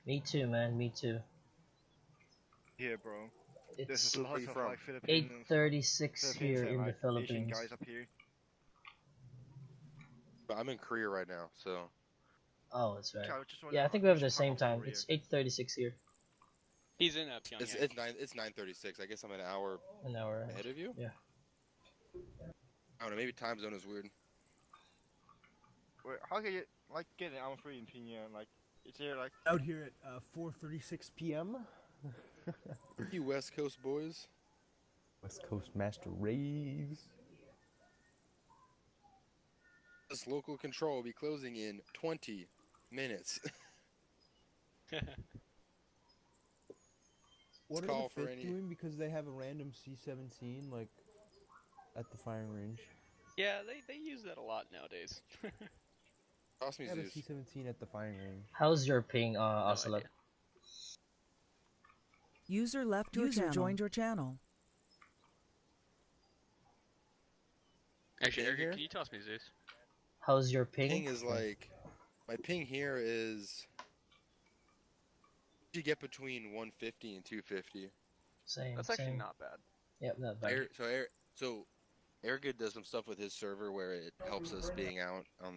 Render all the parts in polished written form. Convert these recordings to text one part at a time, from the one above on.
Me too, man. Me too. Here, bro. It's There's Where lots you of from? like Filipinos, 8:36 here and in the like Asian Philippines. guys up here. I'm in Korea right now, so. Oh, that's right. Okay, I was just Yeah, wondering I think we have the which part same of time. Korea. It's 8:36 here. He's in Pyongyang. It's 9:36. I guess I'm an hour An hour ahead of you. Yeah. I don't know. Maybe time zone is weird. Wait, how can you like get an hour free in Pyongyang? Like, is there like Out here at 4:36 p.m. You West Coast boys. West Coast Master Raves. This local control will be closing in 20 minutes. What are call the for Fifth any- doing? Because they have a random C-17 like at the firing range. Yeah, they use that a lot nowadays. Toss me They have a Zeus. C-17 at the firing range. How's your ping, Ocelot? idea. User left your channel. Joined your channel. Actually, Ping Eric, here? can you toss me Zeus? How's your ping? Ping is like, my ping here is, you get between 150 and 250. Same. That's actually same. not bad. Yep, not bad. So Airgood does some stuff with his server where it helps us being out on in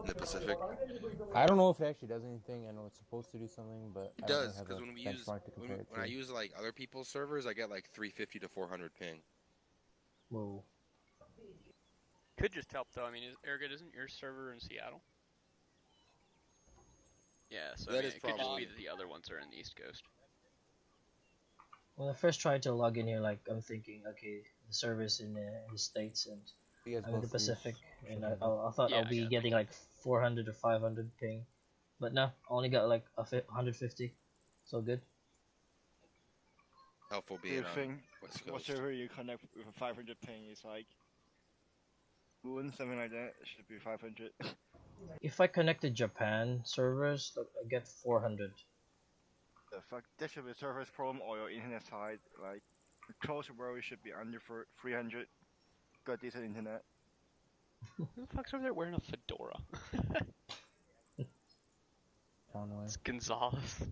the Pacific. I don't know if it actually does anything. I know it's supposed to do something, but It I don't does, have because a when we benchmark to compare it when I to. use like other people's servers, I get like 350 to 400 ping. Whoa. Could just help though. I mean, Eric, isn't your server in Seattle? Yeah, so That I mean, is it could just probably- be that the other ones are in the East Coast. When I first tried to log in here, like I'm thinking, okay, the server's in the States and You guys I'm in the both use Pacific, and I something. thought Yeah, I'll I be got it. getting like 400 or 500 ping, but no, I only got like 150. So good. Helpful do being you on think West Coast. whatever you connect with a 500 ping is like Moon, something like that? It should be 500. If I connected Japan servers, like, I get 400. The fuck, that should be a service problem or your internet side. Like, close where we should be under for 300. Got decent internet. Who the fuck's over there wearing a fedora? Conway. It's Gonzalez.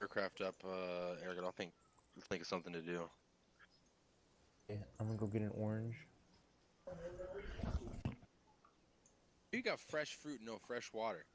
Aircraft up, Airgun. I'll think of something to do. Yeah, I'm gonna go get an orange. You got fresh fruit, no fresh water.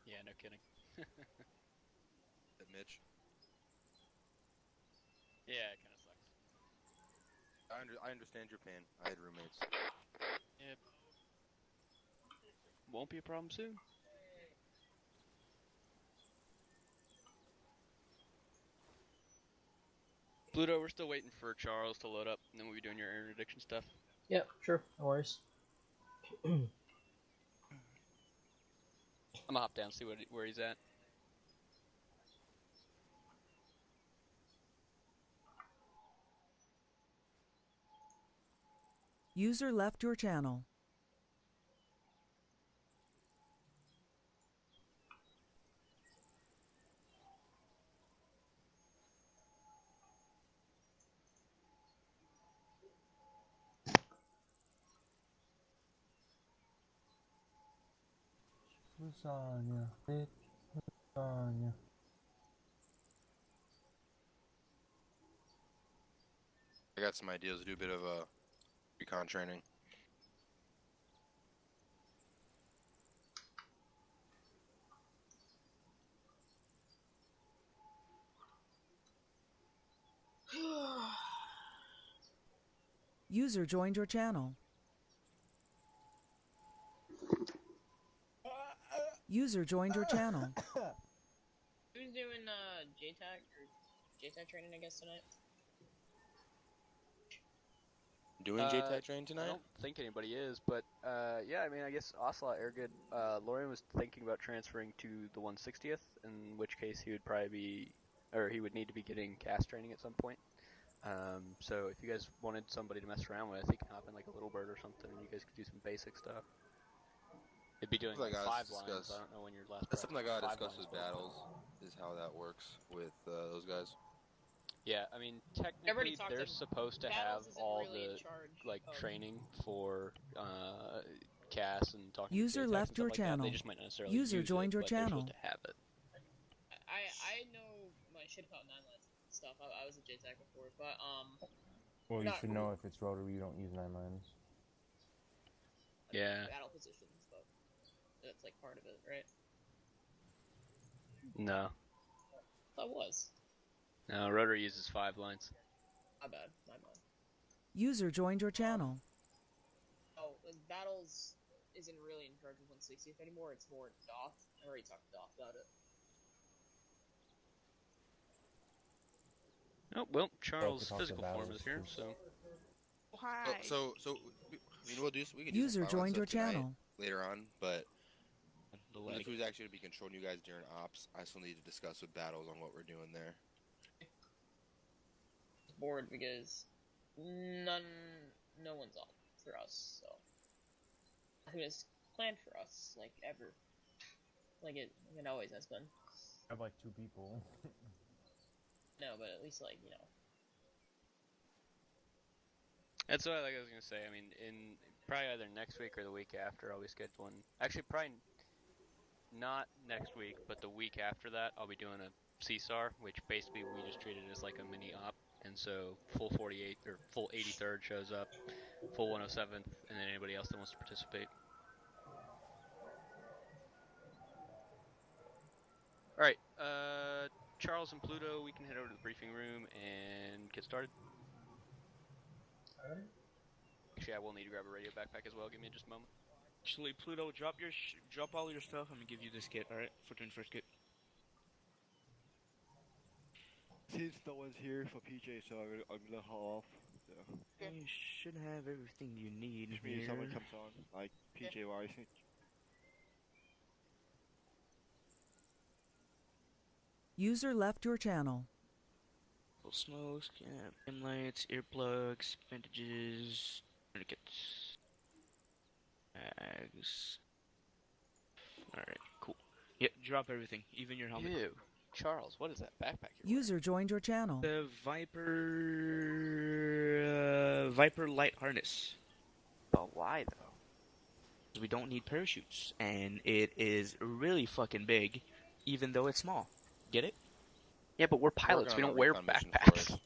Yeah, no kidding. Mitch. Yeah, it kind of sucks. I understand your pain. I had roommates. Yep. Won't be a problem soon. Bluto, we're still waiting for Charles to load up, and then we'll be doing your interdiction stuff. Yeah, sure, no worries. I'm gonna hop down, see where he's at. User left your channel. Lasagna. Lasagna. I got some ideas to do a bit of recon training. User joined your channel. User joined your channel. Who's doing JTAC or JTAC training, I guess, tonight? Doing JTAC training tonight? I don't think anybody is, but yeah, I mean, I guess Ocelot, Airgood, Lorian was thinking about transferring to the 160th, in which case he would probably be, or he would need to be getting cast training at some point. So if you guys wanted somebody to mess around with, he can hop in like a little bird or something, and you guys could do some basic stuff. It'd be doing like 5 lines. I don't know when your last. That's something I gotta discuss with was. battles, is how that works with those guys. Yeah, I mean, technically they're supposed to have all really the like training for CAS and talking. User to left your like channel. They just might not necessarily User use joined it, your but they're channel. supposed to have it. I know my shit about 9 lines and stuff. I was a JTAC before, but Well, you should know if it's rotary, you don't use 9 lines. Yeah. Battle positions, but that's like part of it, right? No. That was. No, rotary uses 5 lines. My bad. My bad. User joined your channel. Oh, battles isn't really in charge of 160th anymore. It's more Doth. I already talked to Doth about it. Oh well, Charles' physical form is here, so. Oh, hi. So I mean, we could do User some joined your tonight, channel. later on, but who's actually to be controlling you guys during ops? I still need to discuss with battles on what we're doing there. Bored because no one's on for us, so nothing is planned for us like ever, like it always has been. I have like 2 people. No, but at least like That's what I was gonna say. I mean, in probably either next week or the week after, I'll be scheduling. Actually, probably not next week, but the week after that, I'll be doing a CSAR, which basically we just treat it as like a mini op. And so full 48th or full 83rd shows up, full 107th, and then anybody else that wants to participate. All right, Charles and Pluto, we can head over to the briefing room and get started. Alright. Actually, I will need to grab a radio backpack as well. Give me just a moment. Actually, Pluto, drop all your stuff. I'm gonna give you this kit, alright? For 21st kit. Since no one's here for PJ, so I'm gonna haul off. So. You should have everything you need Just here. means someone comes on, like PJ wise. User left your channel. Smokes, dim lights, earplugs, bandages, tourniquets, bags. Alright, cool. Yeah, drop everything, even your helmet. Ew. Charles, what is that backpack you're User joined your channel. The Viper light harness. But why though? We don't need parachutes, and it is really fucking big, even though it's small. Get it? Yeah, but we're pilots. Working We on don't a wear recon mission for backpacks. it.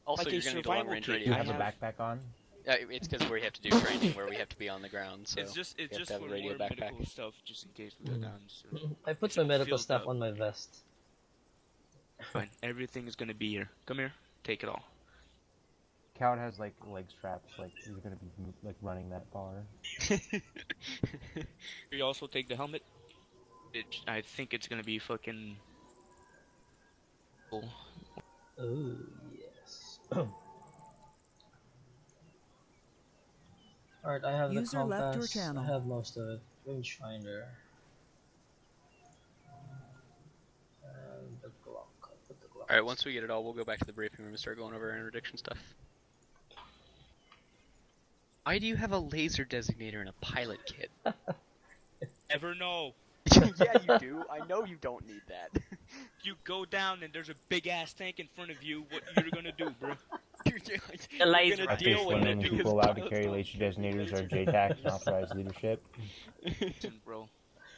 Also, Like a you're going to need a survival long-range kit. radio. You have a have- backpack on? It's because we have to do training where we have to be on the ground. So It's just we have to for have a radio more backpack. medical stuff, just in case we go down. So. I put my medical Feels stuff up. on my vest. Fine, everything is gonna be here. Come here, take it all. Capt has like leg straps, like he's gonna be like running that far. You also take the helmet. I think it's gonna be fucking cool. Oh yes. Alright, I have User the left your compass. channel. I have most of it. Rangefinder. And the Glock. I'll put the Glock. All right, once we get it all, we'll go back to the briefing room and start going over our interdiction stuff. Why do you have a laser designator in a pilot kit? Ever know? Yeah, you do. I know you don't need that. You go down and there's a big ass tank in front of you. What you're gonna do, bro? The laser. You're I gonna deal fish with when it only because people allowed to pilots carry don't. laser designators are JTAC and authorized leadership. Listen, bro.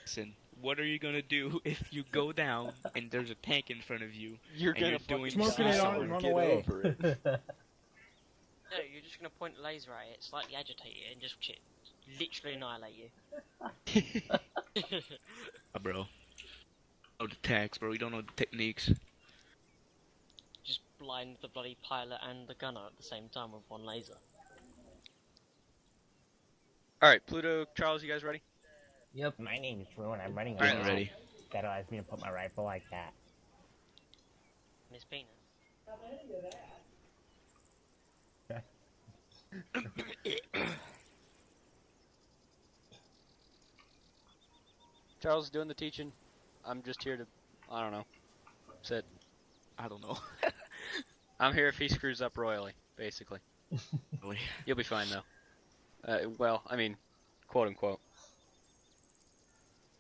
Listen. What are you gonna do if you go down and there's a tank in front of you? You're and gonna you're doing Smoking it on and run away. over it. No, you're just gonna point a laser at it, slightly agitate it, and just literally annihilate you. Bro. Oh, the tax, bro. You don't know the techniques. Just blind the bloody pilot and the gunner at the same time with one laser. Alright, Pluto, Charles, you guys ready? Yep. My name is Drew and I'm running Alright, around. ready. That allows me to put my rifle like that. Miss Penis. Charles is doing the teaching. I'm just here to, I don't know, sit. I don't know. I'm here if he screws up royally, basically. Really. You'll be fine, though. Well, I mean, quote unquote.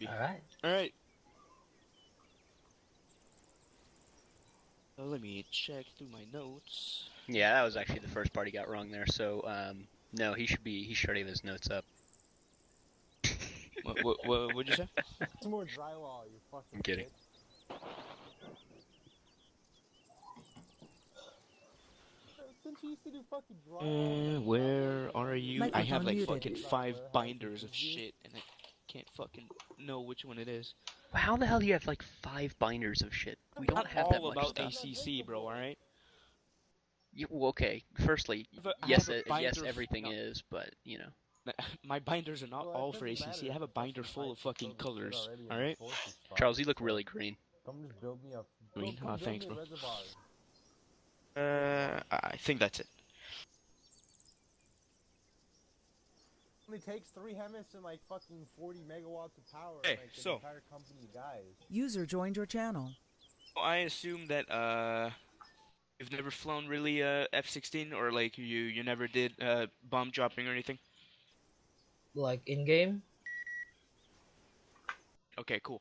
Alright. Alright. So let me check through my notes. Yeah, that was actually the first part he got wrong there, so, no, he should already have his notes up. What'd you say? Some more drywall, you fucking I'm kidding. Since you used to do fucking drywall. Where are you? I have Microphone like muted. fucking 5 binders of shit, and I can't fucking know which one it is. How the hell do you have, like, 5 binders of shit? We don't Not have that all much about stuff. ACC, bro. All right. Well, okay, firstly, I yes, have a binder yes, f- everything no. is, but, you know. My binders are not Well, all it for doesn't ACC. matter I have a if the binder full of fucking fucking pipe colors. already and All the right. source is fucked, Charles, you look so really green. Come just build me a Green? come Oh, build thanks, me a bro. reservoir. I think that's it. Only takes 3 hemis and like fucking 40 megawatts of power. Hey, like an so- entire company of guys. User joined your channel. I assume that you've never flown really F-16, or like you never did bomb dropping or anything. Like in game? Okay, cool.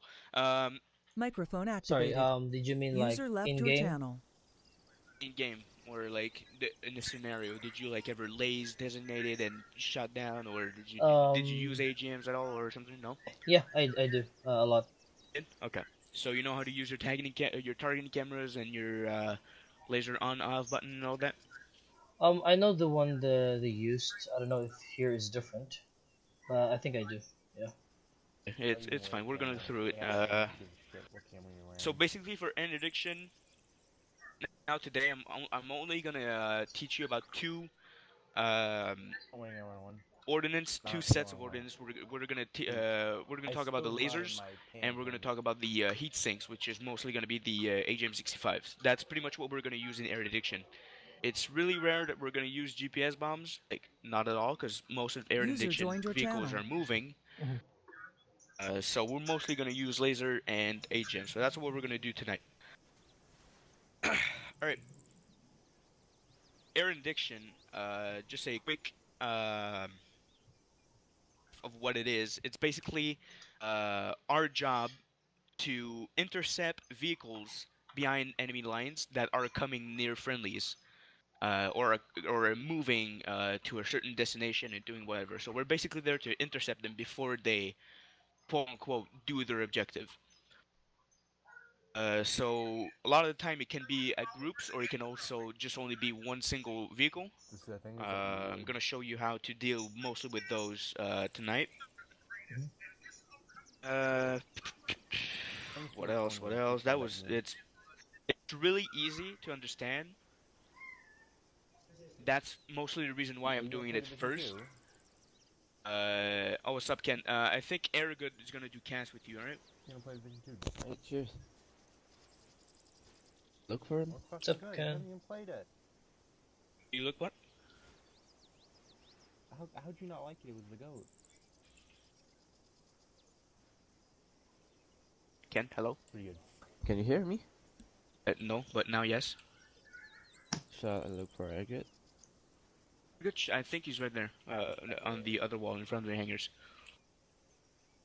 Microphone Sorry, activated. did you mean like User left in your game? channel. In game, or like in a scenario, did you like ever laze designated and shot down, or did you use AGMs at all or something? No. Yeah, I do a lot. Did? Okay. So you know how to use your targeting cameras and your laser on off button and all that. I know the one they used. I don't know if here is different. I think I do. Yeah. It's fine. We're gonna go through it. So basically, for interdiction, now today I'm only gonna teach you about 2 ordnance, 2 sets of ordnance. We're gonna talk about the lasers, and we're gonna talk about the heat sinks, which is mostly gonna be the AGM-65s. That's pretty much what we're gonna use in interdiction. It's really rare that we're gonna use GPS bombs, like not at all, because most of User interdiction joined your vehicles channel. are moving. So we're mostly gonna use laser and AGM. So that's what we're gonna do tonight. All right. Air interdiction. Just a quick of what it is. It's basically our job to intercept vehicles behind enemy lines that are coming near friendlies, or moving to a certain destination and doing whatever. So we're basically there to intercept them before they, quote unquote, do their objective. So a lot of the time it can be at groups, or it can also just only be one single vehicle. I'm gonna show you how to deal mostly with those tonight. What else? What else? It's really easy to understand. That's mostly the reason why I'm doing it first. Oh, what's up, Ken? I think Aragood is gonna do cast with you, alright? Alright, cheers. Look for him. What's up, Ken? You look what? How'd you not like it with the goat? Ken, hello? Pretty good. Can you hear me? No, but now yes. Shall I look for Agate? Good. I think he's right there, on the other wall in front of the hangars.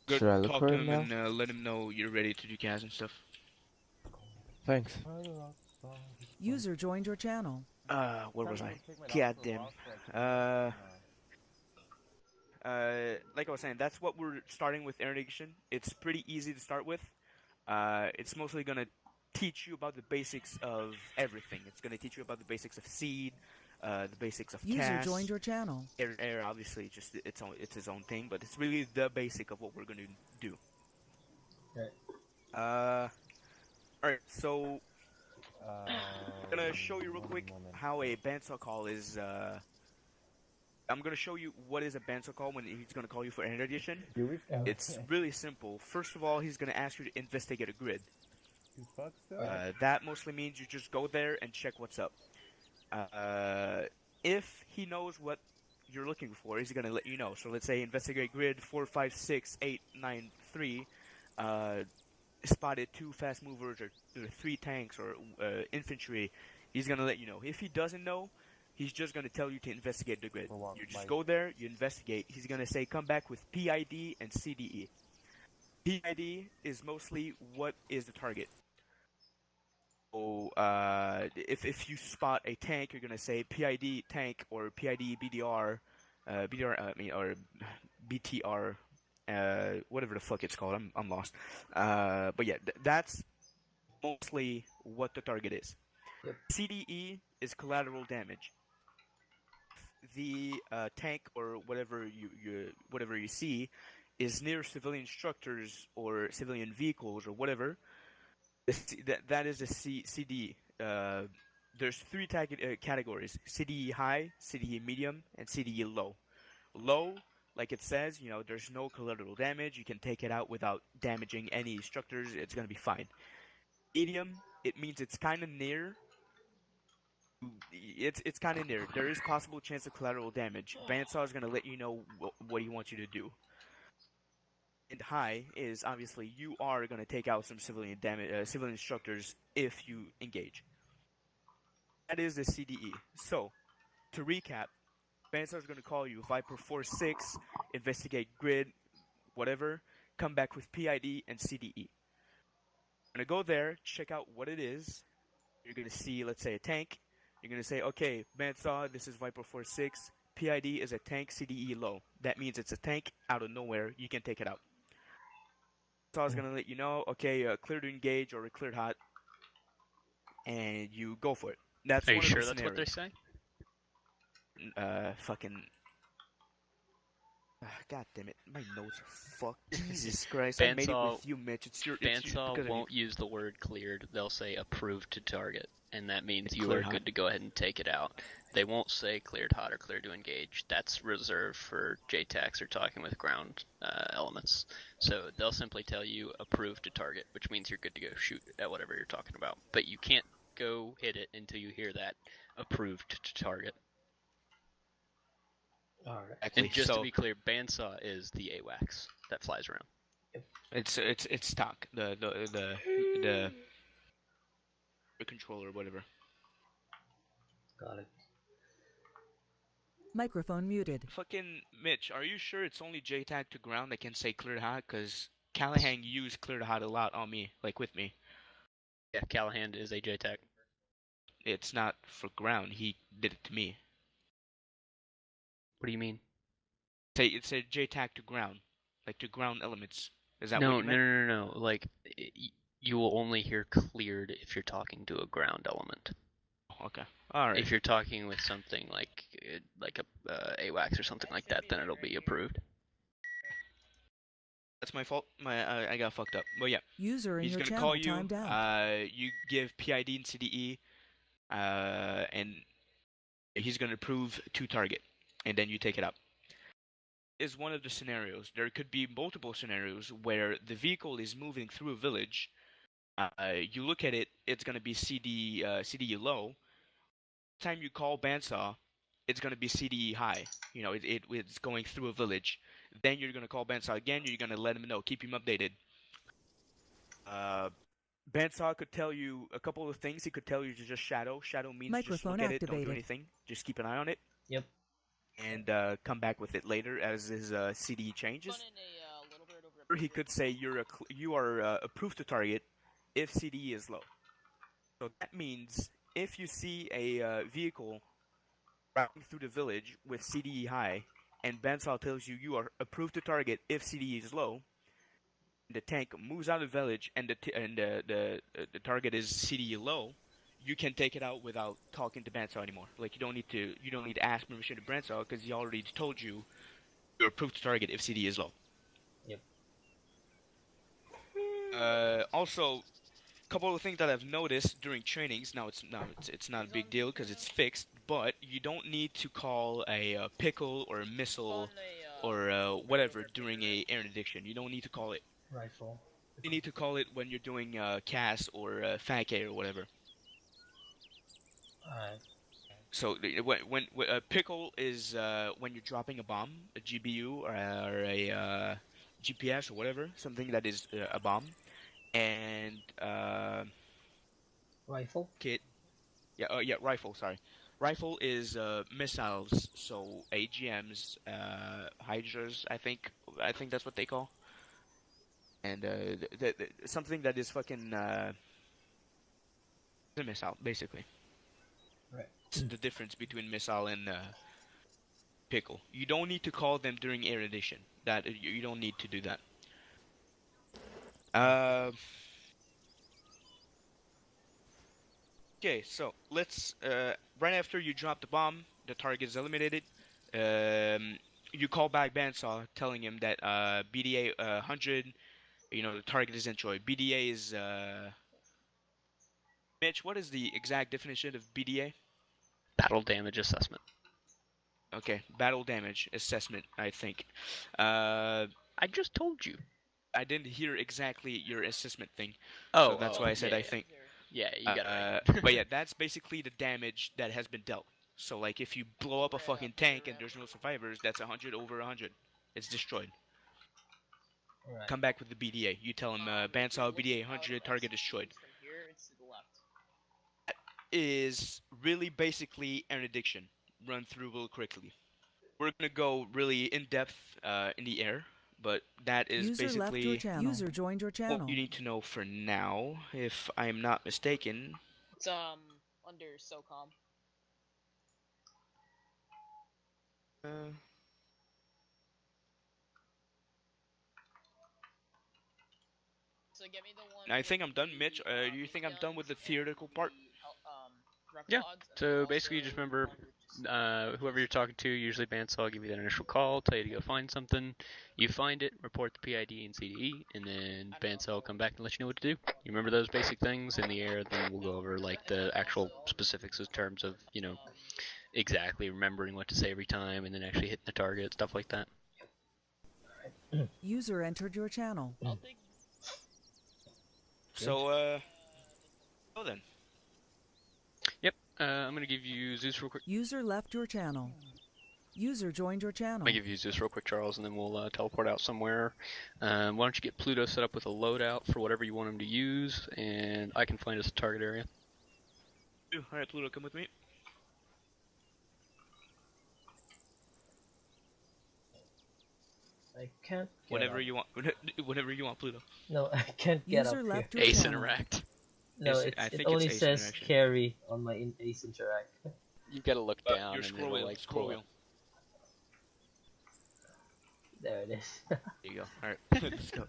Go Should I look talk for to him him now? and let him know you're ready to do CAS and stuff. Thanks. User joined your channel. Where was I? Take my dog God for a damn. walk, like, Like I was saying, that's what we're starting with interdiction. It's pretty easy to start with. It's mostly gonna teach you about the basics of everything. It's gonna teach you about the basics of seed, the basics of User CAS. joined your channel. Air obviously just it's his own thing, but it's really the basic of what we're gonna do. Right. Alright, so I'm gonna Um, show you real one quick moment. how a bandsaw call is. I'm gonna show you what is a bandsaw call when he's gonna call you for interdiction. It's really simple. First of all, he's gonna ask you to investigate a grid. That mostly means you just go there and check what's up. If he knows what you're looking for, he's gonna let you know. So let's say investigate grid 456893. Spotted 2 fast movers or 3 tanks or infantry. He's gonna let you know. If he doesn't know, he's just gonna tell you to investigate the grid. You just go there, you investigate. He's gonna say come back with PID and CDE. PID is mostly what is the target. So if you spot a tank, you're gonna say PID tank or PID BDR, or BTR, whatever the fuck it's called. I'm lost. But yeah, that's mostly what the target is. Yep. CDE is collateral damage. The tank or whatever you see is near civilian structures or civilian vehicles or whatever. That is a CD. There's 3 categories: CDE high, CDE medium, and CDE low. Low, like it says, there's no collateral damage. You can take it out without damaging any structures. It's gonna be fine. Medium, it means it's kind of near. It's kind of near. There is possible chance of collateral damage. Bandsaw is gonna let you know what he wants you to do. And high is obviously you are gonna take out some civilian structures if you engage. That is the CDE. So, to recap, Bandsaw is gonna call you Viper 4-6, investigate grid, whatever, come back with PID and CDE. You're gonna go there, check out what it is. You're gonna see, let's say, a tank. You're gonna say, okay, Bandsaw, this is Viper 4-6. PID is a tank, CDE low. That means it's a tank out of nowhere. You can take it out. Bandsaw is gonna let you know, okay, clear to engage or cleared hot, and you go for it. That's Are you one of sure the that's what they're scenarios. saying? Fucking. God damn it, my notes are fucked. Jesus Christ, I made it Bandsaw- with you, Mitch. Bandsaw because of won't use the word cleared. They'll say approved to target, and that means It's you cleared are hot. good to go ahead and take it out. They won't say cleared hot or cleared to engage. That's reserved for JTACs or talking with ground elements. So they'll simply tell you approved to target, which means you're good to go shoot at whatever you're talking about. But you can't go hit it until you hear that approved to target. Alright. Exactly. And just So to be clear, Bandsaw is the AWACS that flies around. it's stock. The controller, whatever. Got it. Microphone muted. Fucking Mitch, are you sure it's only JTAG to ground that can say cleared hot? Because Callahan used cleared hot a lot on me, like with me. Yeah, Callahan is a JTAC. It's not for ground. He did it to me. What do you mean? It said JTAG to ground, like to ground elements. Is that No, what you meant? no. Like, you will only hear cleared if you're talking to a ground element. Okay. All right. If you're talking with something like a AWACS or something like that, then it'll be approved. That's my fault. I got fucked up. But yeah, User in he's your gonna channel call you. timed out. You give PID and CDE, and he's gonna approve to target, and then you take it out. Is one of the scenarios. There could be multiple scenarios where the vehicle is moving through a village. You look at it, it's gonna be CDE low. Time you call bandsaw, it's gonna be CDE high. It's going through a village. Then you're gonna call bandsaw again. You're gonna let him know, keep him updated. Bandsaw could tell you a couple of things. He could tell you to just shadow. Shadow means just Microphone look at it, don't do activated. anything. Just keep an eye on it. Yep. and come back with it later as his CDE changes. Fun in a little bit over Or he could say you are approved to target if CDE is low. So that means if you see a vehicle routing through the village with CDE high, and Bansal tells you you are approved to target if CDE is low, the tank moves out of the village and the target is CDE low, you can take it out without talking to Bansal anymore. Like you don't need to ask permission to Bansal because he already told you you're approved to target if CDE is low. Yep. Also, couple of things that I've noticed during trainings. Now it's not a big deal because it's fixed, but you don't need to call a pickle or a missile or whatever during a air interdiction. You don't need to call it. Rifle. You need to call it when you're doing CAS or FAK or whatever. Alright. So when a pickle is when you're dropping a bomb, a GBU or a GPS or whatever, something that is a bomb, and Rifle. kit. Yeah, rifle. Sorry, rifle is missiles. So AGMs, Hydras. I think that's what they call. And something that is fucking a missile, basically. Right. It's the difference between missile and pickle. You don't need to call them during air edition. That you don't need to do that. Okay, so let's right after you drop the bomb, the target is eliminated. You call back Bandsaw, telling him that BDA 100, the target is enjoyed. BDA is Mitch. What is the exact definition of BDA? Battle damage assessment. Okay, battle damage assessment. I think. I just told you. I didn't hear exactly your assessment thing. Oh, so that's why I said yeah, I think. Yeah, you got it right. But yeah, that's basically the damage that has been dealt. So like, if you blow up a fucking tank and there's no survivors, that's 100 over 100. It's destroyed. Right. Come back with the BDA. You tell him, Bandsaw BDA 100, target destroyed. From here, it's to the left. That is really basically an addiction, run through real quickly. We're gonna go really in depth in the air, but that is User basically left your channel. User joined your channel. what you need to know for now, if I am not mistaken. It's under SOCOM. So get me the one. I think I'm done, Mitch. Do you think I'm done with the theoretical part? Yeah. So basically, you just remember whoever you're talking to, usually Bandsaw, give you that initial call, tell you to go find something. You find it, report the PID and CDE, and then Bandsaw will come back and let you know what to do. You remember those basic things in the air, then we'll go over like the actual specifics in terms of, exactly remembering what to say every time and then actually hitting the target, stuff like that. User entered your channel. So, go then. Yep, I'm gonna give you Zeus real quick. User left your channel. User joined your channel. I'm gonna give you Zeus real quick, Charles, and then we'll teleport out somewhere. Why don't you get Pluto set up with a loadout for whatever you want him to use, and I can find us a target area. Alright, Pluto, come with me. I can't. Whenever you want, Pluto. No, I can't get User up left here. your Ace channel. Interact. No, I think it it's only Ace says Interaction. carry on my Ace Interact. You've got to look down Your and scroll it'll wheel. like Scroll pull wheel. up. There it is. There you go. Alright, let's go.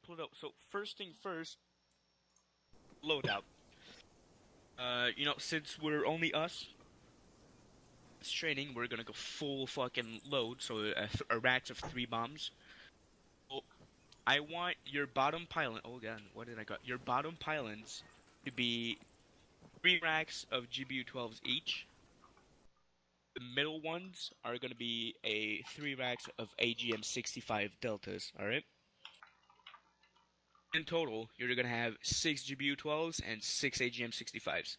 Pluto. So first thing first, loadout. Since we're only us, it's training, we're gonna go full fucking load, so a racks of 3 bombs. So, I want your bottom pylon, oh god, what did I got? Your bottom pylons to be 3 racks of GBU-12s each. The middle ones are gonna be 3 racks of AGM-65 deltas, alright? In total, you're gonna have 6 GBU-12s and 6 AGM-65s.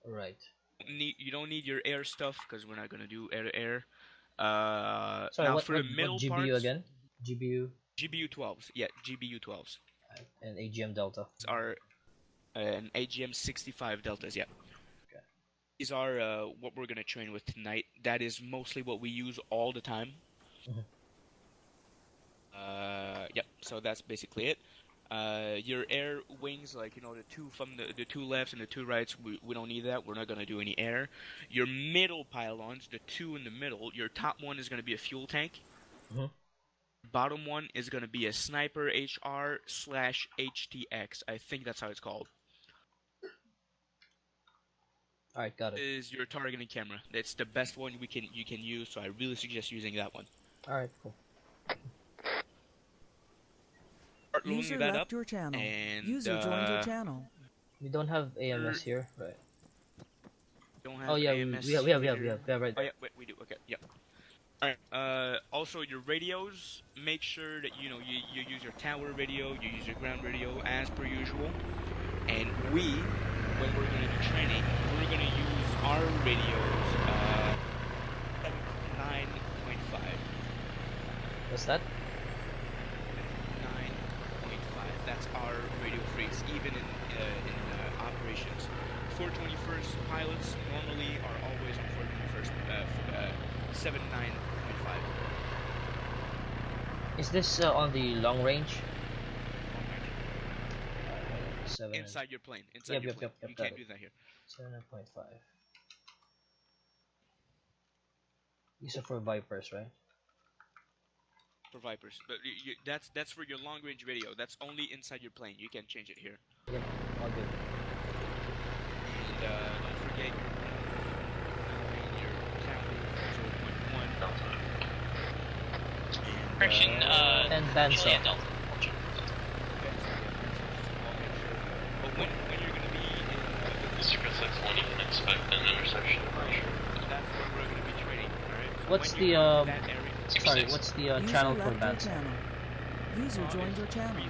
Right. You don't need your air stuff because we're not gonna do air-to-air. Sorry, Now what for the middle GBU parts, again? GBU GBU-12s, yeah, GBU-12s and AGM Delta. are an AGM-65 deltas, yeah. Okay. These are what we're gonna train with tonight. That is mostly what we use all the time. Yep. So that's basically it. Your air wings, like the two from the two lefts and the two rights, we don't need that. We're not gonna do any air. Your middle pylons, the two in the middle, your top one is gonna be a fuel tank. Bottom one is gonna be a sniper HR/HTX. I think that's how it's called. All right, got it. Is your targeting camera? That's the best one you can use. So I really suggest using that one. All right, cool. Start loading User that left up, your channel. and User joined your channel. We don't have AMS here, right? Don't have Oh yeah, AMS we have right. Oh yeah, wait, we do. Okay, yep. All right. Also, your radios. Make sure that you use your tower radio, you use your ground radio as per usual. And when we're gonna do training, we're gonna use our radios. 9.5. What's that? 9.5. That's our radio freaks, even in operations. 421st pilots normally are always on 421st 79.5. Is this on the long range? 7. Inside your plane. Inside your plane. You can't do that here. 7.5. These are for Vipers, right? For Vipers, but that's for your long range radio. That's only inside your plane. You can't change it here. Yep, all good. And don't forget your tower 0.1. Correction, and Banso. Juliet Delta. But when you're gonna be in Secret 6, when you can expect an intersection pressure. that's where we're gonna be training. Alright. So What's when the you're in that area, sorry, what's the channel for User left your Banso? channel. User joined your channel.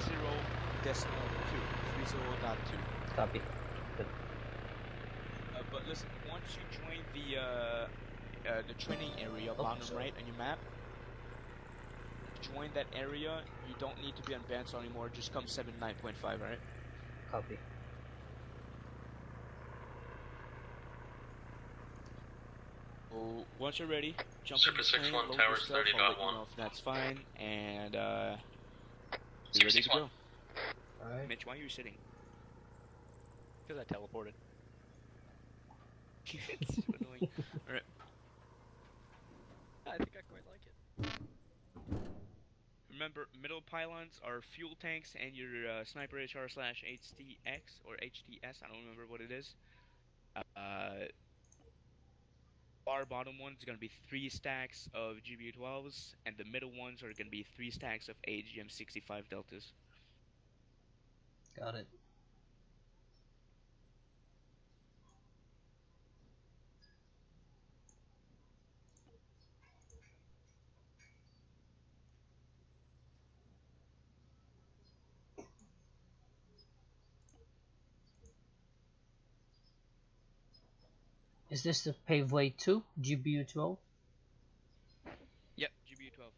30.2. Copy. Good. But listen, once you join the training area, bottom right on your map, join that area. You don't need to be on Banso anymore. Just come 79.5, right? Copy. So once you're ready, jump in the Circa plane, 6-1, load towers your stuff, I'll let you 30.1. know if that's fine, and be ready to 61. go. Alright. Mitch, why are you sitting? Because I teleported. It's so annoying. Alright. I think I quite like it. Remember, middle pylons are fuel tanks and your sniper HR/HTX or HTS, I don't remember what it is. Our bottom one's gonna be 3 stacks of GBU-12s, and the middle ones are gonna be 3 stacks of AGM-65 deltas. Got it. Is this the paveway 2 GBU 12? Yep, GBU-12.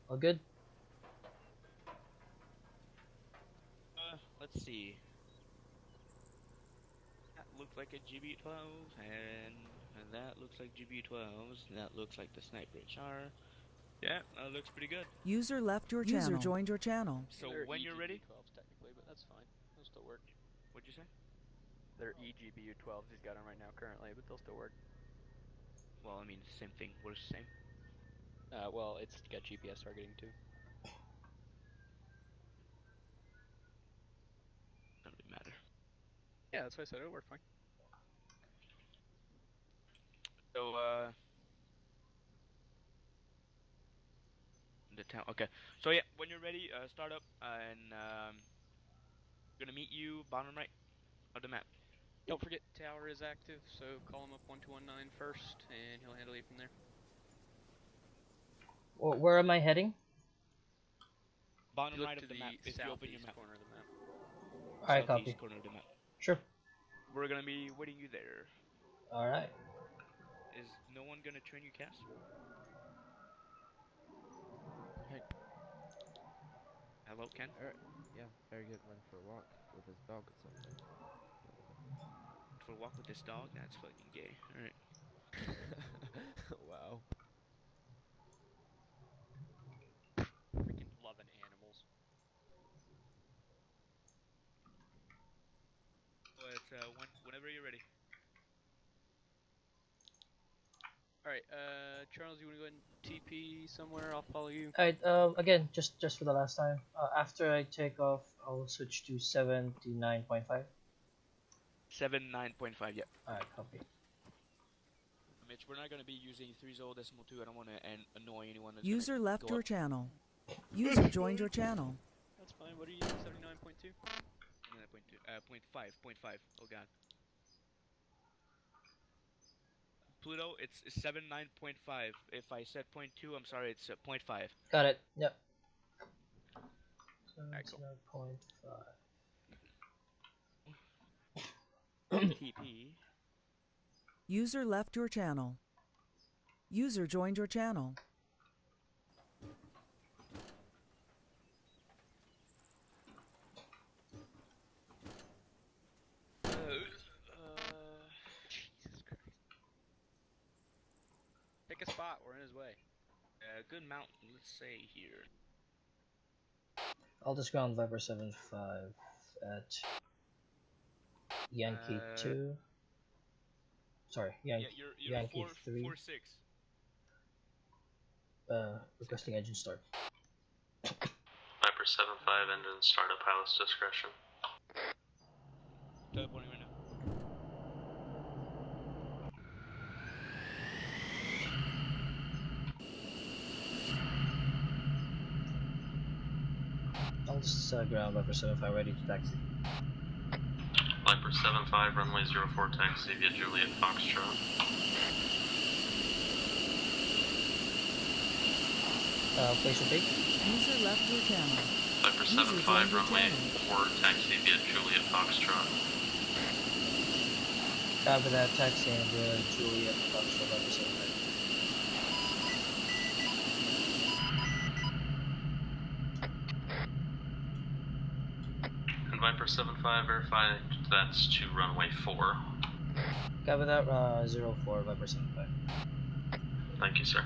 All good? Let's see. That looks like a GBU-12, and that looks like GBU-12s. That looks like the sniper HR. Yeah, that looks pretty good. User left your channel. User joined your channel. So They're when you're ready, EGBU-12s technically, but that's fine. They'll still work. what'd you say? They're EGBU-12s. He's got them right now currently, but they'll still work. Well, I mean, same thing. Works the same. Well, it's got GPS targeting too. Yeah, that's what I said. It'll work fine. So, the town. Okay. So yeah, when you're ready, start up, and gonna meet you bottom right of the map. Don't forget, tower is active, so call him up 1219 first, and he'll handle you from there. Where am I heading? Bottom Look right to of the the map. If you open your southeast map. corner of the map. Alright, Southeast copy. corner of the map. Sure. We're gonna be waiting you there. Alright. Is no one gonna train you cast? Hey. Hello, Ken? Yeah, Arrogant went for a walk with his dog or something. For a walk with this dog? That's fucking gay. Alright. Wow. Freaking loving animals. So it's whenever you're ready. Alright, Charles, you wanna go ahead and TP somewhere? I'll follow you. Alright, again, just for the last time. After I take off, I'll switch to 79.5. 79.5, yeah. Alright, copy. Mitch, we're not gonna be using 3.0.2. I don't wanna annoy anyone. That's User gonna left go your up. channel. User joined your channel. That's fine. What are you using? 79.2? 79.2. 0.5. Oh god. Pluto, it's 79.5. If I said 0.2, I'm sorry, it's 0.5. Got it. Yep. Alright, cool. 79.5. TP. User left your channel. User joined your channel. Jesus Christ. Pick a spot. We're in his way. Good mountain. Let's say here. I'll just ground Viper 75 at Yankee 2. Sorry, Yankee, you're Yankee 3. 4-6. Requesting engine start. Viper 7-5 engine startup pilot's discretion. Teleporting right now. I'll just ground Viper 75 ready to taxi. Viper 7-5 runway 04 taxi via Juliet Foxtrot. Place your take. User left your channel. Viper User 7-5 joined your runway channel. 4 taxi via Juliet Foxtrot. Copy that, taxi and Juliet Foxtrot Viper 75. And Viper 7-5 verify that's to runway 4. Copy that, 04 Viper 75. Thank you, sir.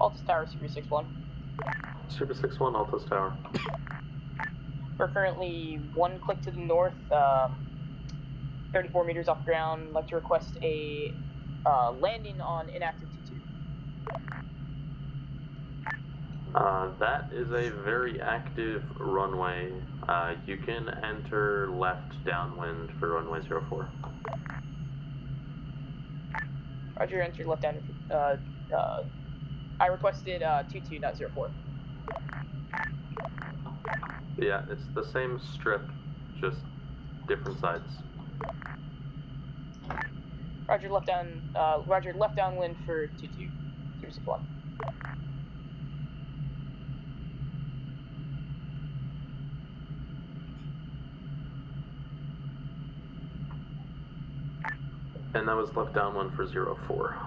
Altus Tower, Super 6-1. Super 6-1, Altus Tower. We're currently one click to the north, 34 meters off ground. Like to request a landing on inactive 22. That is a very active runway. You can enter left downwind for runway 04. Roger, enter left down. I requested 22, not 04. Yeah, it's the same strip, just different sides. Roger, left downwind for 22, 061. And that was left downwind for 04.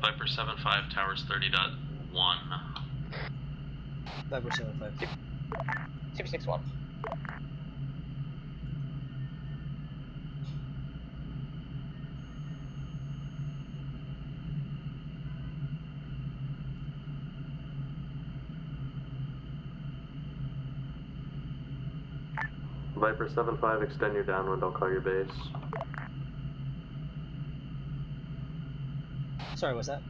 Viper 75, towers 30.1. Viper 75. Super 6-1. Viper 75, extend your downwind, I'll call your base. Sorry, what's that?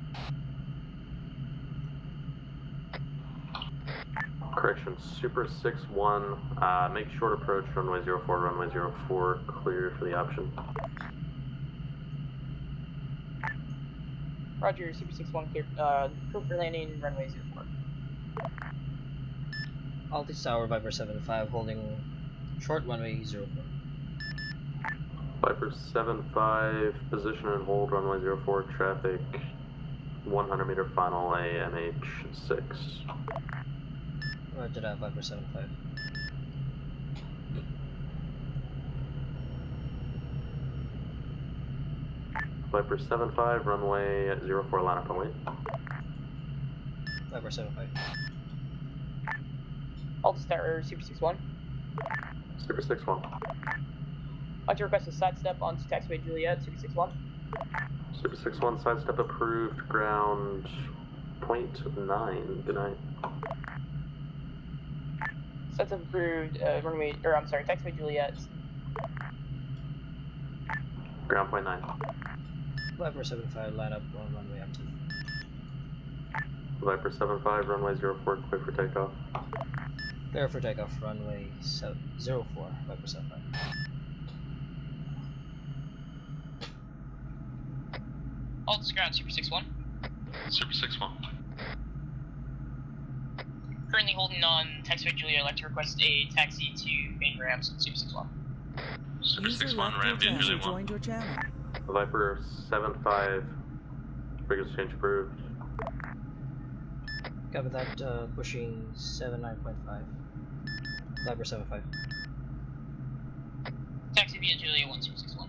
Correction, Super 6-1, make short approach, runway 04, runway 04, clear for the option. Roger, Super 6-1 clear. Clear for landing, runway 04. Altice Tower, Viper 75, holding short runway 04. Viper 75, position and hold, runway 04, traffic 100 meter final AMH 6. Roger that, Viper 75. Viper 75, runway 04, line up and wait. Viper 75. Altice Tower, Super 6-1. Super 6-1. Like to request a sidestep onto taxiway Juliet, Super 6-1. Super 6-1, sidestep approved, ground 0.9, good night. Sidestep approved, runway, or I'm sorry, taxiway Juliet. Ground 0.9. Viper 75, line up on runway empty. Viper 75, runway 04, clear for takeoff. Clear for takeoff, runway 04, Viper 75. Altice ground, Super 6-1. Super 6-1. Currently holding on taxiway Juliet. I'd like to request a taxi to main ramps, Super 6-1. Super User 6-1, left your rammed in channel. Julie 1. Joined your channel. Viper 75, frequency change approved. Copy that, pushing 79.5. Viper 75. Taxi via Juliet 1, Super 6-1.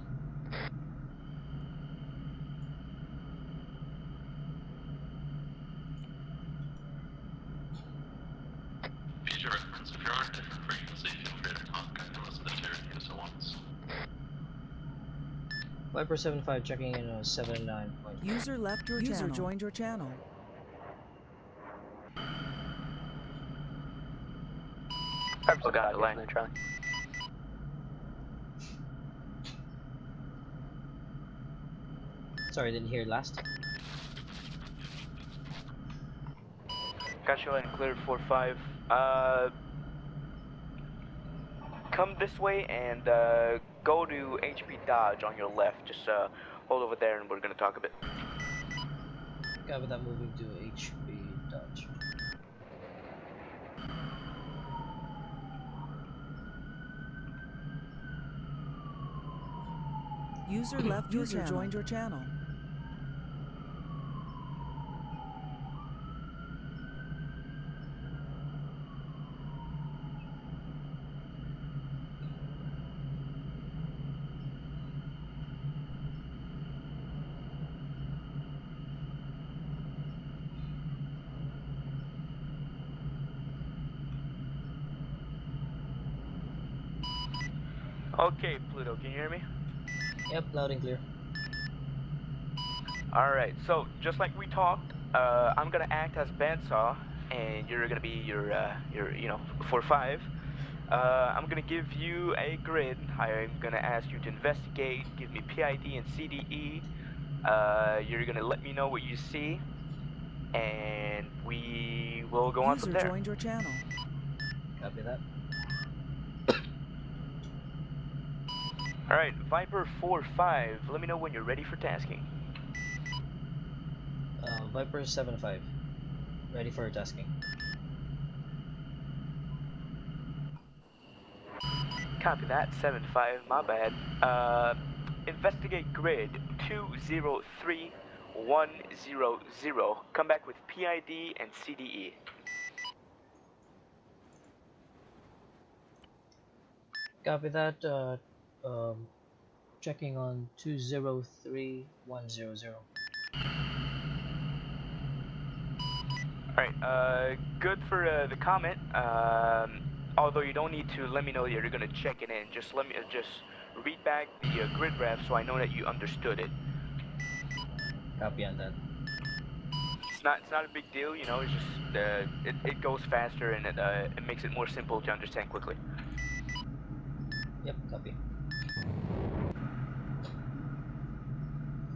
Future reference, if you're on a different frequency, feel free to talk. I can listen to Terrakitas at once. Viper 75 checking in on 79.5. User left your channel. User joined your channel. Oh god, delay. Charlie. Sorry, didn't hear last. Got you and cleared 4-5. Come this way and go to HP Dodge on your left. Just hold over there and we're gonna talk a bit. Copy that, moving to HP Dodge. User left your channel. Joined your channel. Okay, Pluto, can you hear me? Yep, loud and clear. Alright, so just like we talked, I'm gonna act as bandsaw, and you're gonna be your 4-5. I'm gonna give you a grid. I'm gonna ask you to investigate, give me PID and CDE. You're gonna let me know what you see, and we will go on from User there. joined your channel. Copy that. Alright, Viper 4-5, let me know when you're ready for tasking. Viper 75. Ready for tasking. Copy that, 7-5, my bad. Investigate grid 203100. Come back with PID and CDE. Copy that. checking on 203100. Alright, good for the comment. Although you don't need to let me know that you're gonna check it in. Just let me just read back the grid ref so I know that you understood it. Copy on that. It's not a big deal, you know. It's just it goes faster and it makes it more simple to understand quickly. Yep, copy.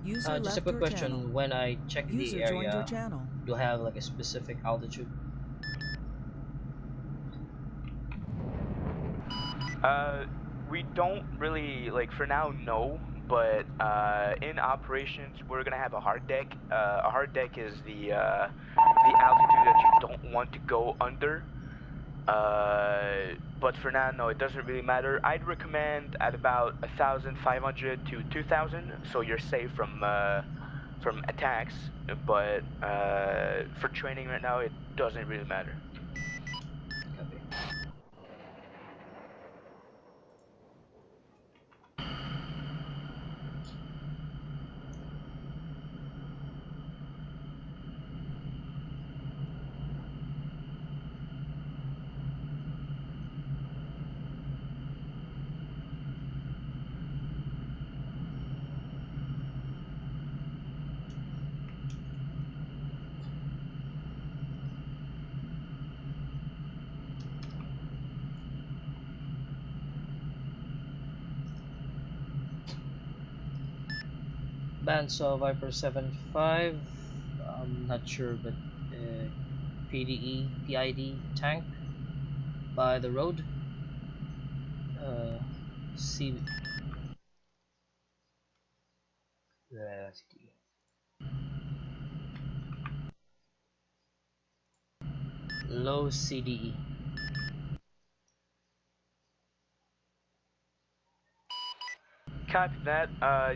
User Just a left quick your question: channel. when I check User the joined your area, channel. do I have like a specific altitude? We don't really, like, for now, no, but in operations, we're gonna have a hard deck. A hard deck is the altitude that you don't want to go under. But for now, no, it doesn't really matter. I'd recommend at about 1,500 to 2,000, so you're safe from attacks. But for training right now, it doesn't really matter. Copy. Bandsaw Viper 75. I'm not sure, but PDE, PID tank by the road. C. Low CDE. Copy that.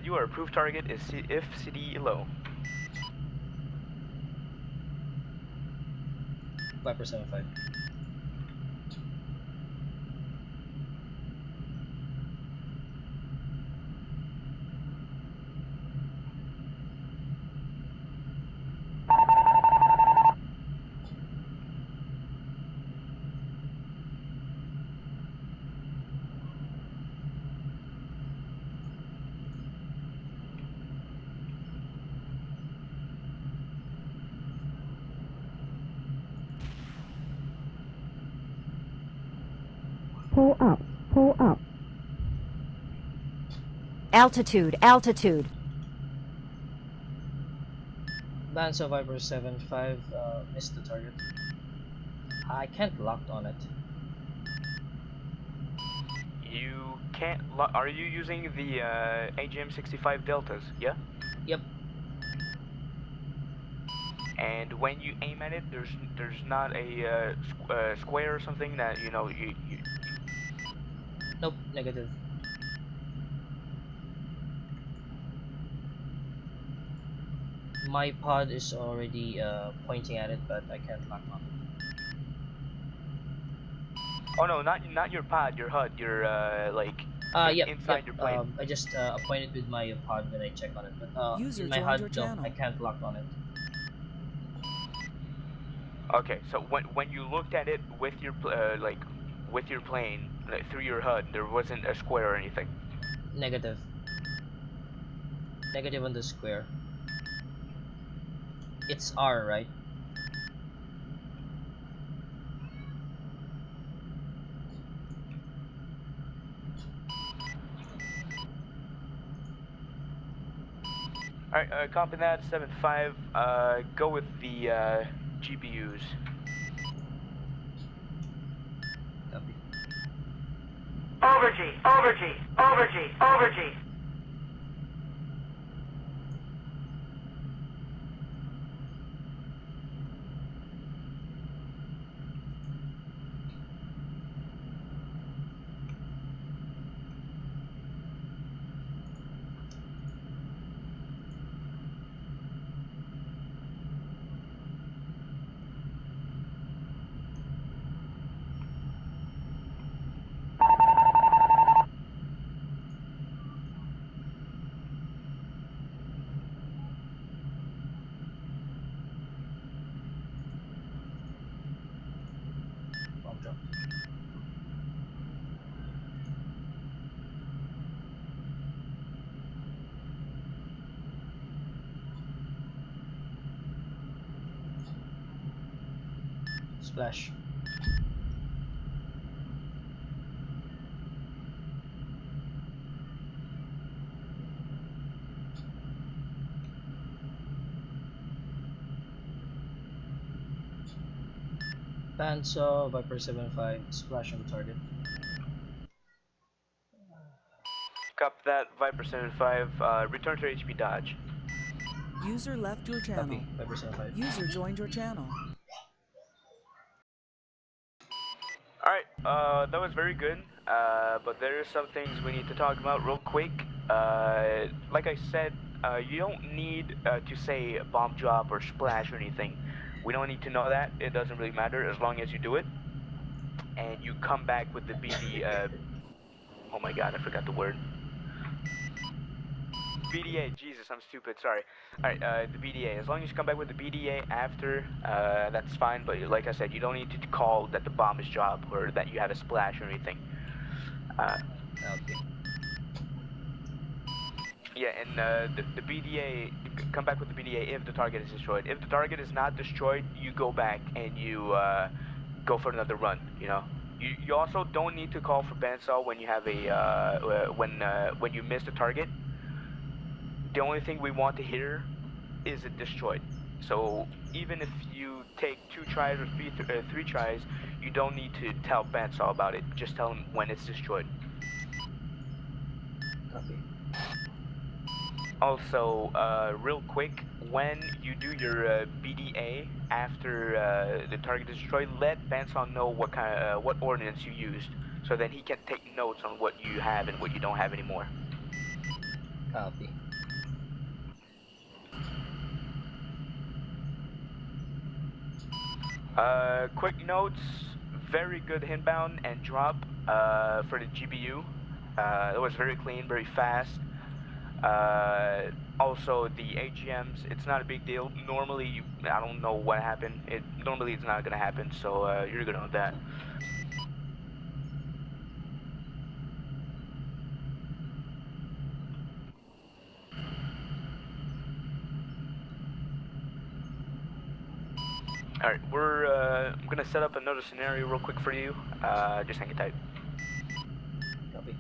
Your approved target is if CD low. Viper 75. Pull up, pull up. Altitude, altitude. Bandsaw Viper 75, missed the target. I can't lock on it. You can't. Are you using the AGM-65 Deltas? Yeah. Yep. And when you aim at it, there's not a square or something that you know you. Nope, negative. My pod is already pointing at it, but I can't lock on it. Oh no, not your pod, your HUD, your like Yep, inside your plane. I just pointed with my pod when I check on it, but User in my joined HUD, your no, channel. I can't lock on it. Okay, so when you looked at it with your with your plane through your HUD, there wasn't a square or anything. Negative. Negative on the square. It's R, right? Alright, copy that, 7-5, go with the GPUs. Copy. Over G, over G, over G, over G. Splash. Bandsaw, Viper 75, splash on the target. Cop that, Viper 75, return to HP dodge. User left your channel. Copy, Viper 75. User joined your channel. Alright, that was very good, but there are some things we need to talk about real quick. Like I said, you don't need to say bomb drop or splash or anything. We don't need to know that. It doesn't really matter as long as you do it. And you come back with the BD, oh my god, I forgot the word. BDA, Jesus, I'm stupid, sorry. Alright, the BDA. As long as you come back with the BDA after, that's fine, but like I said, you don't need to call that the bomb is dropped or that you have a splash or anything. Okay. Yeah, and the BDA, come back with the BDA if the target is destroyed. If the target is not destroyed, you go back and you go for another run, you know. You also don't need to call for bandsaw when you have a, when you miss the target. The only thing we want to hear is it destroyed. So even if you take 2 tries or 3 tries, you don't need to tell bandsaw about it. Just tell him when it's destroyed. Copy. Also, real quick, when you do your BDA after the target is destroyed, let bandsaw know what what ordnance you used, so then he can take notes on what you have and what you don't have anymore. Copy. Quick notes, very good inbound and drop for the GBU. It was very clean, very fast. Also the AGMs, it's not a big deal. Normally, I don't know what happened. Normally it's not gonna happen, so you're good on that. Alright, I'm gonna set up another scenario real quick for you. Just hang it tight. Copy.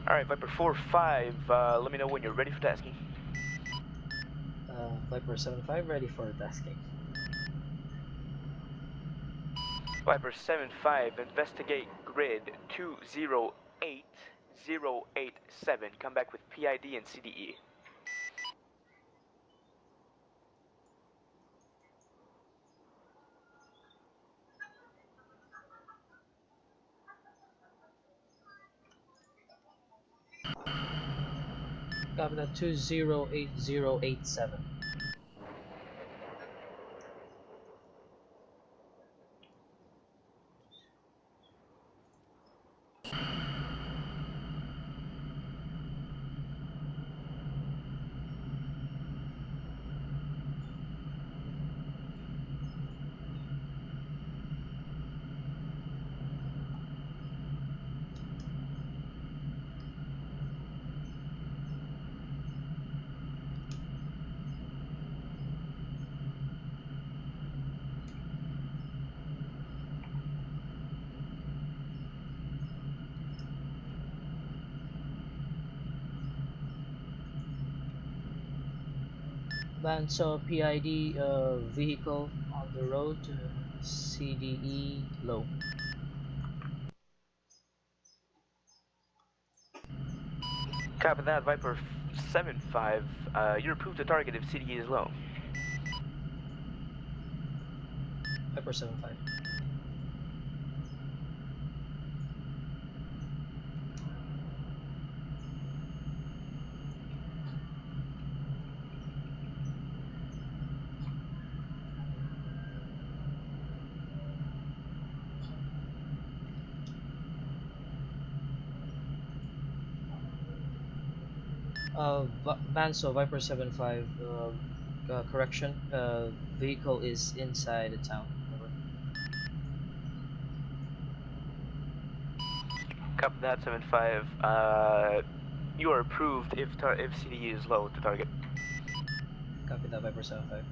Alright, Viper 4-5, let me know when you're ready for tasking. Viper 75, ready for tasking. Viper 7-5, investigate grid 208087. Come back with PID and CDE. Copy that, 208087. Banso PID vehicle on the road, CDE low. Copy that, Viper 7-5. You're approved to target if CDE is low. Viper 7-5. Banso Viper 7-5. Correction. Vehicle is inside the town. Over. Copy that, 7-5. You are approved if CDE is low to target. Copy that, Viper 7-5.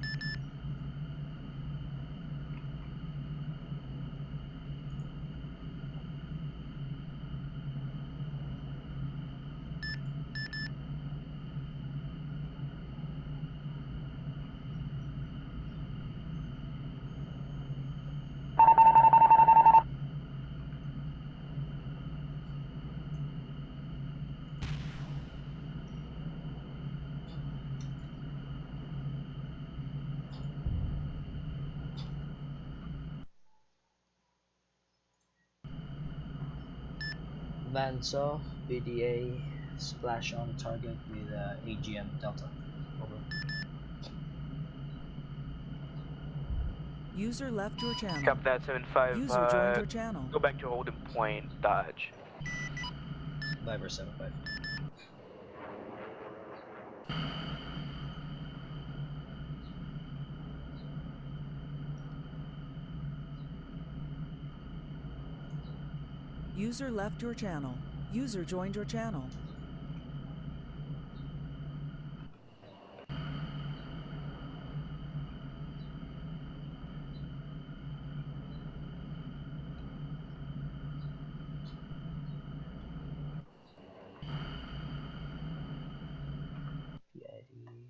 Banso BDA splash on target with AGM Delta. Over. User left your channel. Copy that, 7-5. User joined your channel. Go back to holding point, dodge. Viper 7-5. User left your channel. User joined your channel. PID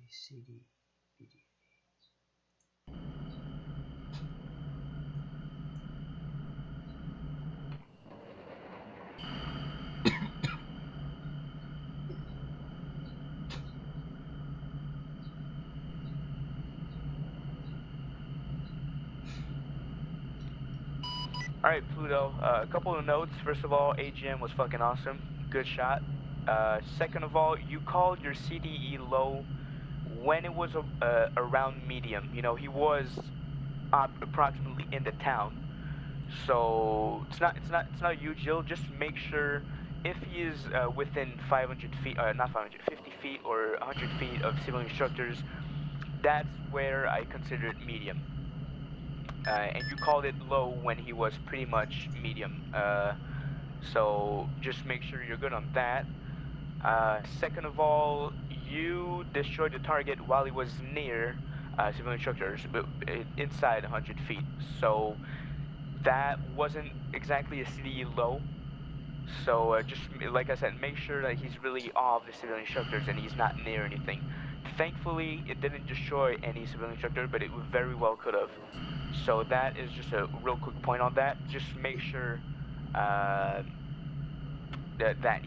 CD BD. Alright, Pluto, a couple of notes. First of all, AGM was fucking awesome. Good shot. Second of all, you called your CDE low when it was around medium. You know, he was approximately in the town. So it's not a huge deal. Just make sure if he is within 500 feet, not 500, 50 feet or 100 feet of civilian instructors, that's where I consider it medium. And you called it low when he was pretty much medium. So just make sure you're good on that. Second of all, you destroyed the target while he was near civilian instructors, but inside 100 feet. So that wasn't exactly a CDE low. So just like I said, make sure that he's really off the civilian instructors and he's not near anything. Thankfully, it didn't destroy any civilian instructor, but it very well could have. So that is just a real quick point on that. Just make sure that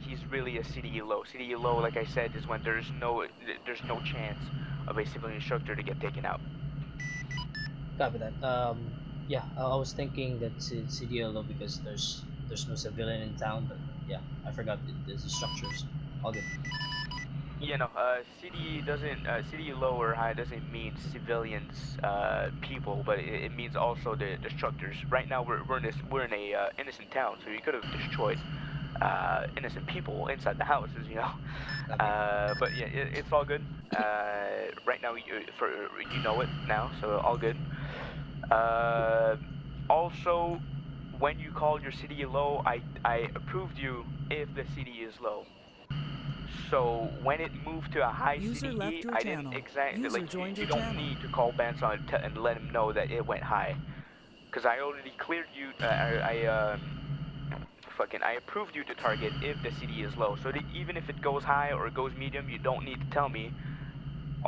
he's really a CDE low. CDE low, like I said, is when there's no chance of a civilian instructor to get taken out. Copy that. Yeah, I was thinking that it's CDE low because there's no civilian in town, but yeah, I forgot there's the structures. All good. You know, CDE low or high doesn't mean civilians, people, but it means also the structures. Right now we're in a innocent town, so you could have destroyed innocent people inside the houses, you know. But yeah, it's all good. Right now you know it now, so all good. Also, when you called your CDE low, I approved you if the CDE is low. So when it moved to a high User left CDE, your I channel. didn't exactly User like joined you your don't channel. need to call Benson and let him know that it went high, because I already cleared you. I approved you to target if the CDE is low. So that even if it goes high or goes medium, you don't need to tell me.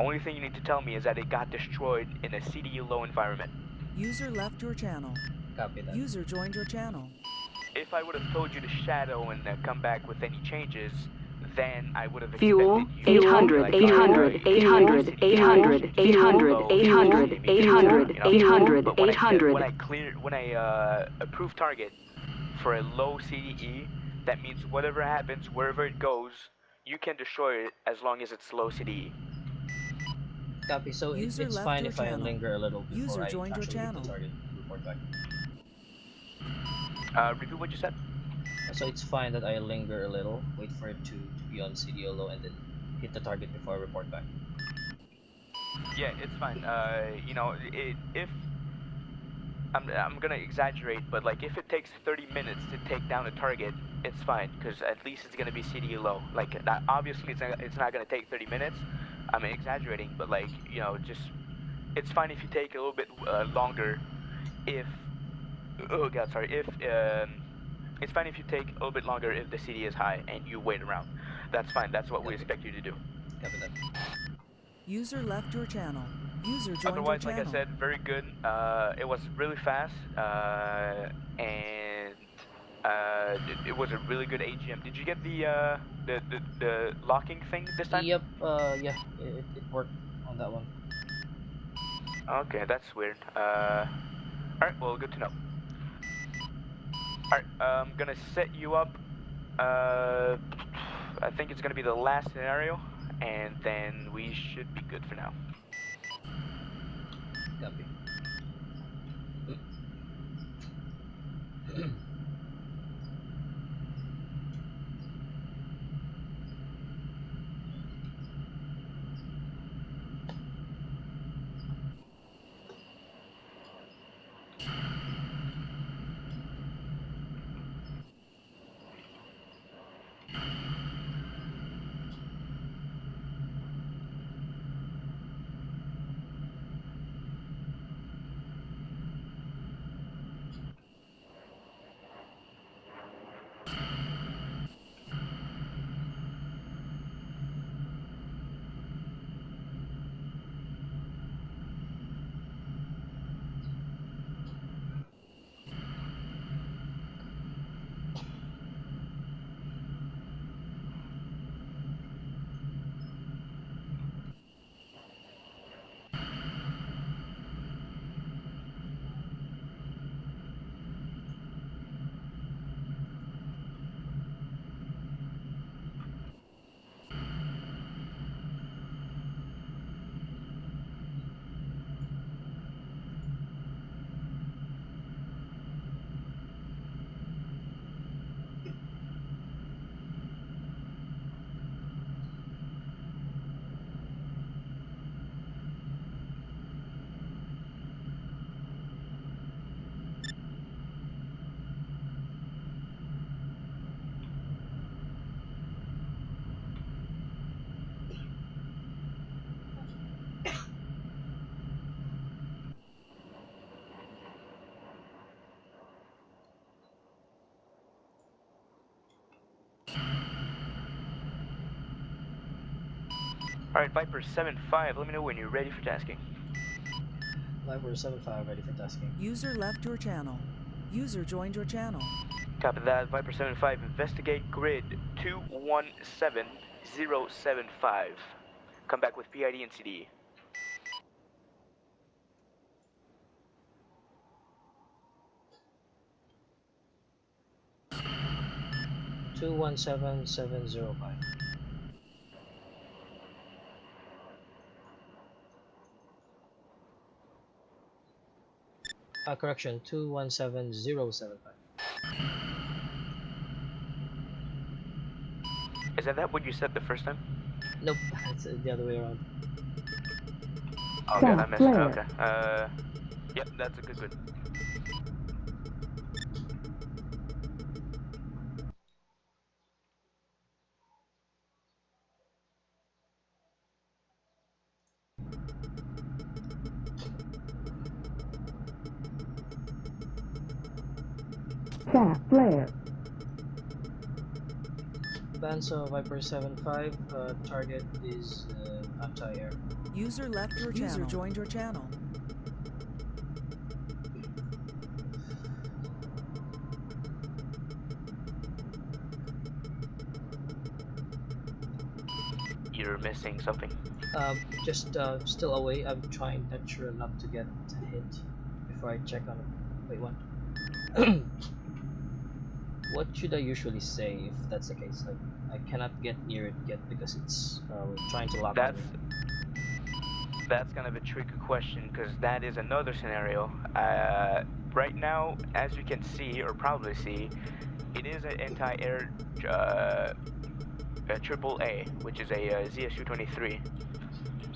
Only thing you need to tell me is that it got destroyed in a CDE low environment. User left your channel. Copy that. User joined your channel. If I would have told you to shadow and come back with any changes, then I would have Fuel, expected you 800, to be like, 800, 800, 800, 800, 800, 800, 800, But when 800. when I approve target for a low CDE, that means whatever happens, wherever it goes, you can destroy it as long as it's low CDE. Copy. So User it's left fine your if I channel. linger a little before User I joined your actually hit the channel. target and report back. Repeat what you said? So it's fine that I linger a little, wait for it to be on CDO low, and then hit the target before I report back. Yeah, it's fine. You know, if I'm gonna exaggerate, but like if it takes 30 minutes to take down a target, it's fine, because at least it's gonna be CDE low. Like obviously it's not gonna take 30 minutes. I'm exaggerating, but like, you know, just it's fine if you take a little bit longer. If it's fine if you take a little bit longer if the CD is high and you wait around. That's fine. That's what we expect you to do. Copy that. User left your channel. User joined Otherwise, your like channel. I said, very good. It was really fast, and it was a really good AGM. Did you get the locking thing this time? Yep. Yeah. It worked on that one. Okay, that's weird. Alright, well, good to know. Alright, I'm gonna set you up. I think it's gonna be the last scenario, and then we should be good for now. Copy. Alright, Viper 7-5, let me know when you're ready for tasking. Viper 7-5 ready for tasking. User left your channel. User joined your channel. Copy that, Viper 7-5, investigate grid 217075. Come back with PID and CDE. Two 17705. Correction, 217075. Is that what you said the first time? Nope, it's the other way around. Okay, I missed it. Okay. Yep, that's a good. Flare. Banso Viper 75, target is anti-air. User left your channel. User joined your channel. You're missing something. Just still away. I'm trying not sure not to get hit before I check on it. Wait, what? What should I usually say if that's the case? Like, I cannot get near it yet because it's trying to lock on me. That's kind of a tricky question because that is another scenario. Right now, as you can see or probably see, it is an anti-air AAA, which is a ZSU-23.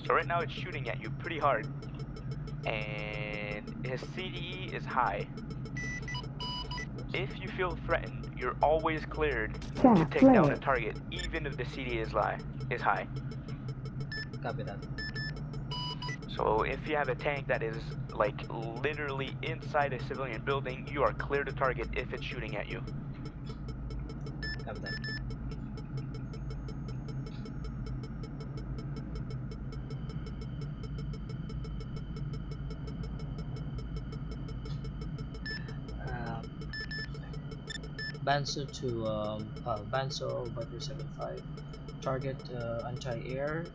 So right now it's shooting at you pretty hard, and his CDE is high. If you feel threatened, you're always cleared to take down a target, even if the CDE is high. Copy that. So if you have a tank that is like literally inside a civilian building, you are clear to target if it's shooting at you. Copy that. Banso to Banso Viper 75, target anti-air,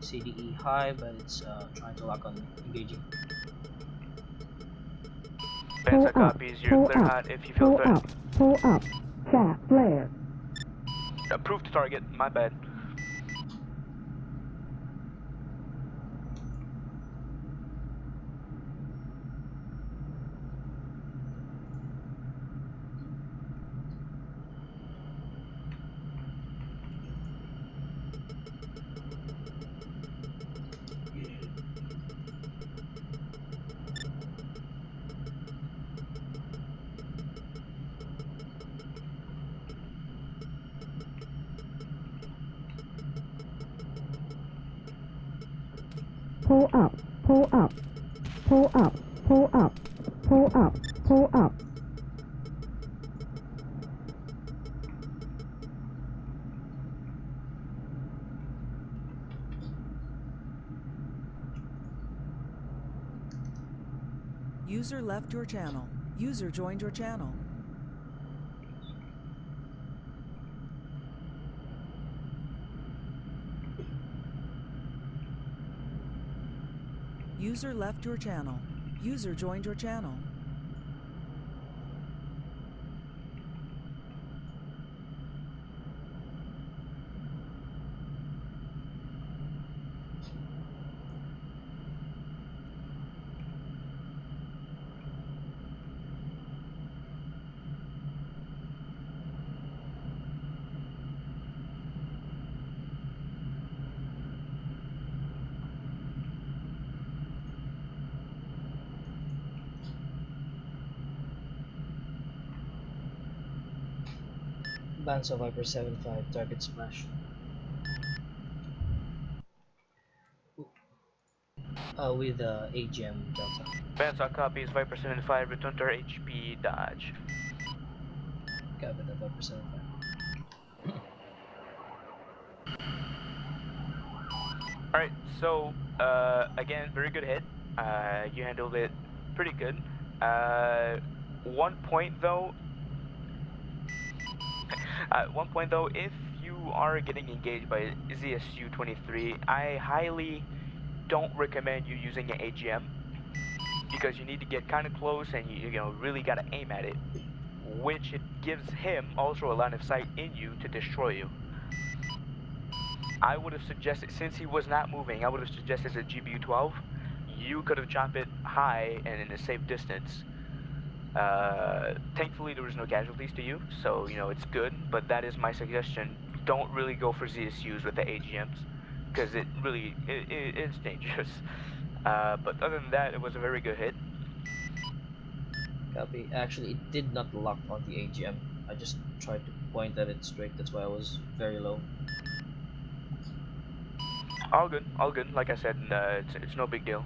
CDE high, but it's trying to lock on me, engaging. Banso copies, you're clear hot if you feel threatened. Pull up, chat, flare. Approved target, my bad. Pull up, pull up, pull up, pull up, pull up, pull up. User left your channel. User joined your channel. User left your channel. User joined your channel. Banso Viper 75, target splash. With AGM Delta. Banso copies, Viper 75, return to HP Dodge. Copy that, Viper 75. Alright, so, again, very good hit. You handled it pretty good. One point though, if you are getting engaged by ZSU-23, I highly don't recommend you using an AGM because you need to get kind of close and you know really got to aim at it, which it gives him also a line of sight in you to destroy you. I would have suggested, since he was not moving, I would have suggested a GBU-12. You could have chopped it high and in a safe distance. Thankfully there was no casualties to you, so you know it's good, but that is my suggestion. Don't really go for ZSUs with the AGMs because it really it's dangerous. But other than that, it was a very good hit. Copy. Actually, it did not lock on the AGM. I just tried to point at it straight, that's why I was very low. All good, all good. Like I said, it's no big deal.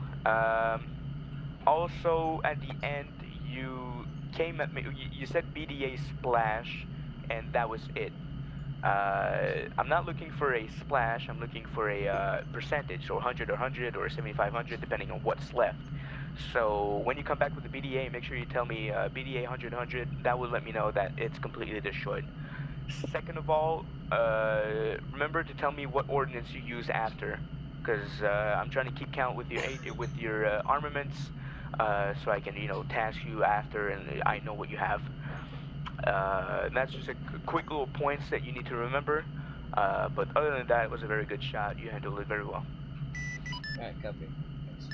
Also, at the end, you came at me. You said BDA splash, and that was it. I'm not looking for a splash. I'm looking for a percentage, so 100 or 100 or 7500, depending on what's left. So when you come back with the BDA, make sure you tell me BDA 100 100. That will let me know that it's completely destroyed. Second of all, remember to tell me what ordnance you use after, because I'm trying to keep count with your armaments, so I can task you after and I know what you have. That's just a quick little points that you need to remember. But other than that, it was a very good shot. You handled it very well. Alright, copy. Thanks.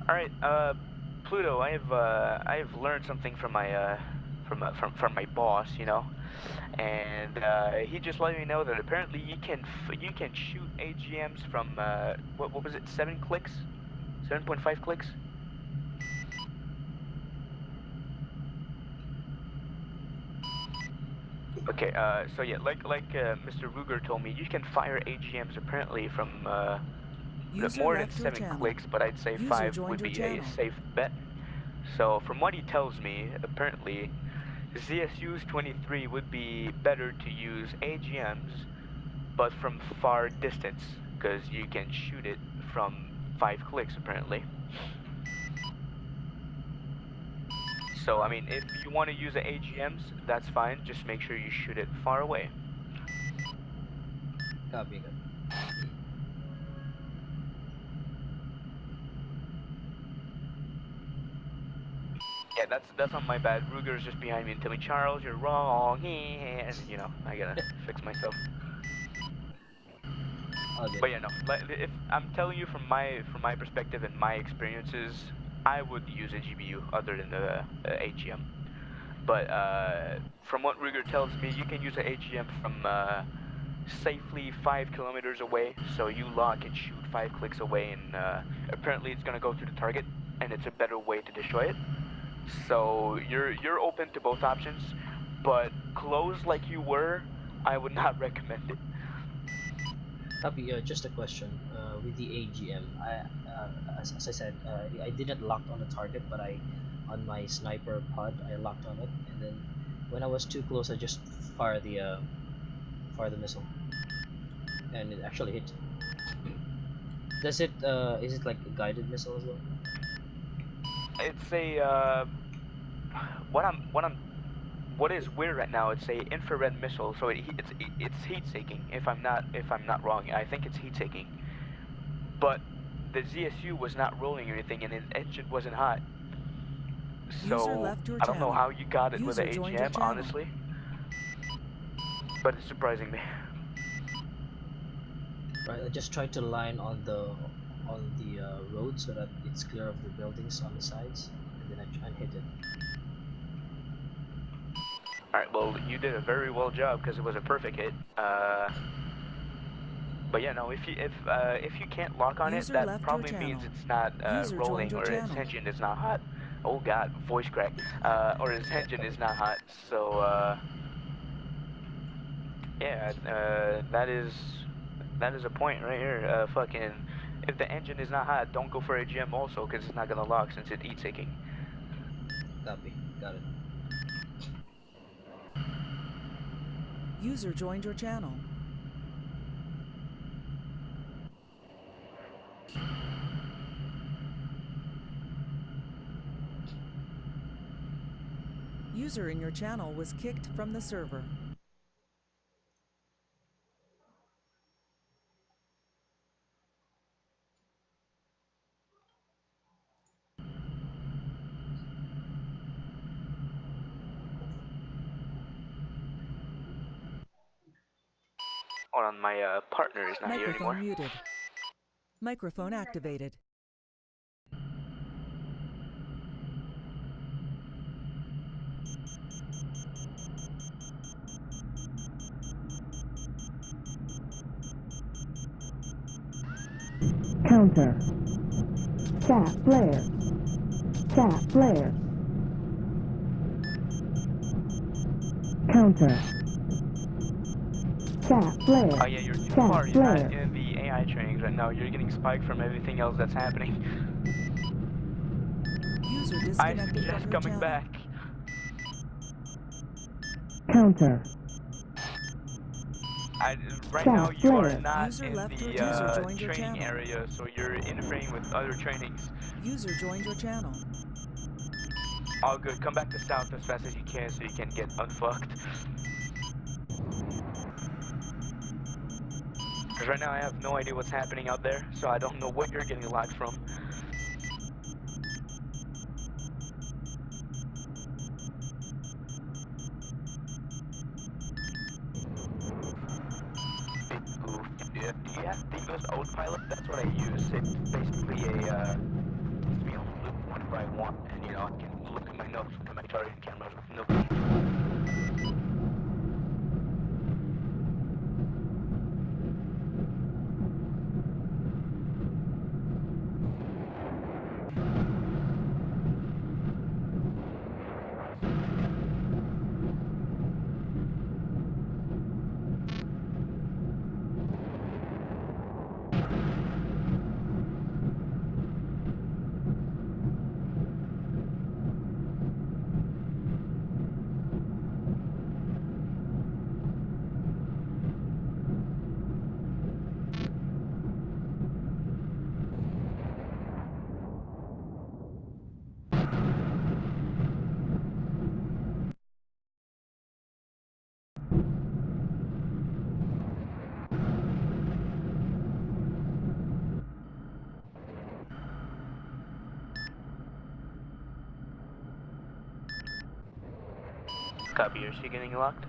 All right, Pluto. I've learned something from my from my boss, and he just let me know that apparently you can shoot AGMs from what was it, 7 clicks, 7.5 clicks. Okay, so yeah, like Mr. Ruger told me, you can fire AGMs apparently from more than 7 clicks, but I'd say 5 would be a safe bet. So from what he tells me, apparently ZSU's 23 would be better to use AGMs, but from far distance, because you can shoot it from 5 clicks apparently. So I mean, if you want to use the AGMs, that's fine. Just make sure you shoot it far away. Copy, copy. Yeah, that's on my bad. Ruger's just behind me and tell me, Charles, you're wrong. And I gotta fix myself. But yeah, no. If I'm telling you from my perspective and my experiences, I would use a GBU other than the AGM. But from what Ruger tells me, you can use an AGM from safely 5 kilometers away. So you lock and shoot 5 clicks away, and apparently it's gonna go to the target, and it's a better way to destroy it. So you're open to both options, but close like you were, I would not recommend it. Copy. Just a question. With the AGM, as I said, I didn't lock on the target, but on my sniper pod, I locked on it, and then when I was too close, I just fire the missile, and it actually hit. Does it? Is it like a guided missile as well? It's a what is weird right now? It's a infrared missile, so it's heat seeking. If I'm not wrong, I think it's heat seeking. But the ZSU was not rolling or anything, and its engine wasn't hot. So I don't know how you got it with the AGM, honestly. But it's surprising me. Right. I just tried to line on the road so that it's clear of the buildings on the sides, and then I try and hit it. Alright, well, you did a very well job because it was a perfect hit. But yeah, no, if you can't lock on it, that probably means it's not rolling, or its engine is not hot. Oh god, voice crack. Or its engine is not hot. So yeah, that is a point right here. Fucking, if the engine is not hot, don't go for a GM also, because it's not gonna lock since it's heat seeking. Copy. Got it. User joined your channel. User in your channel was kicked from the server. Hold on, my partner is not here anymore. Microphone muted. Microphone activated. Counter. Chat flare. Chat flare. Counter. Chat flare. Oh yeah, you're too far. You're not in the AI trainings right now. You're getting spiked from everything else that's happening. User I disconnected suggest from your coming channel. back. Counter. Right now you are Flare. not User in left the your channel. User joined your training channel. area, so you're interfering with other trainings. User joined your channel. All good. Come back to south as fast as you can so you can get unfucked. Because right now I have no idea what's happening out there, so I don't know what you're getting locked from. Do you have to use autopilot? That's what I use. It's basically a, it's me on loop whenever I want, and you know, I can look at my notes and my target camera with no problem. Copy, is she getting locked?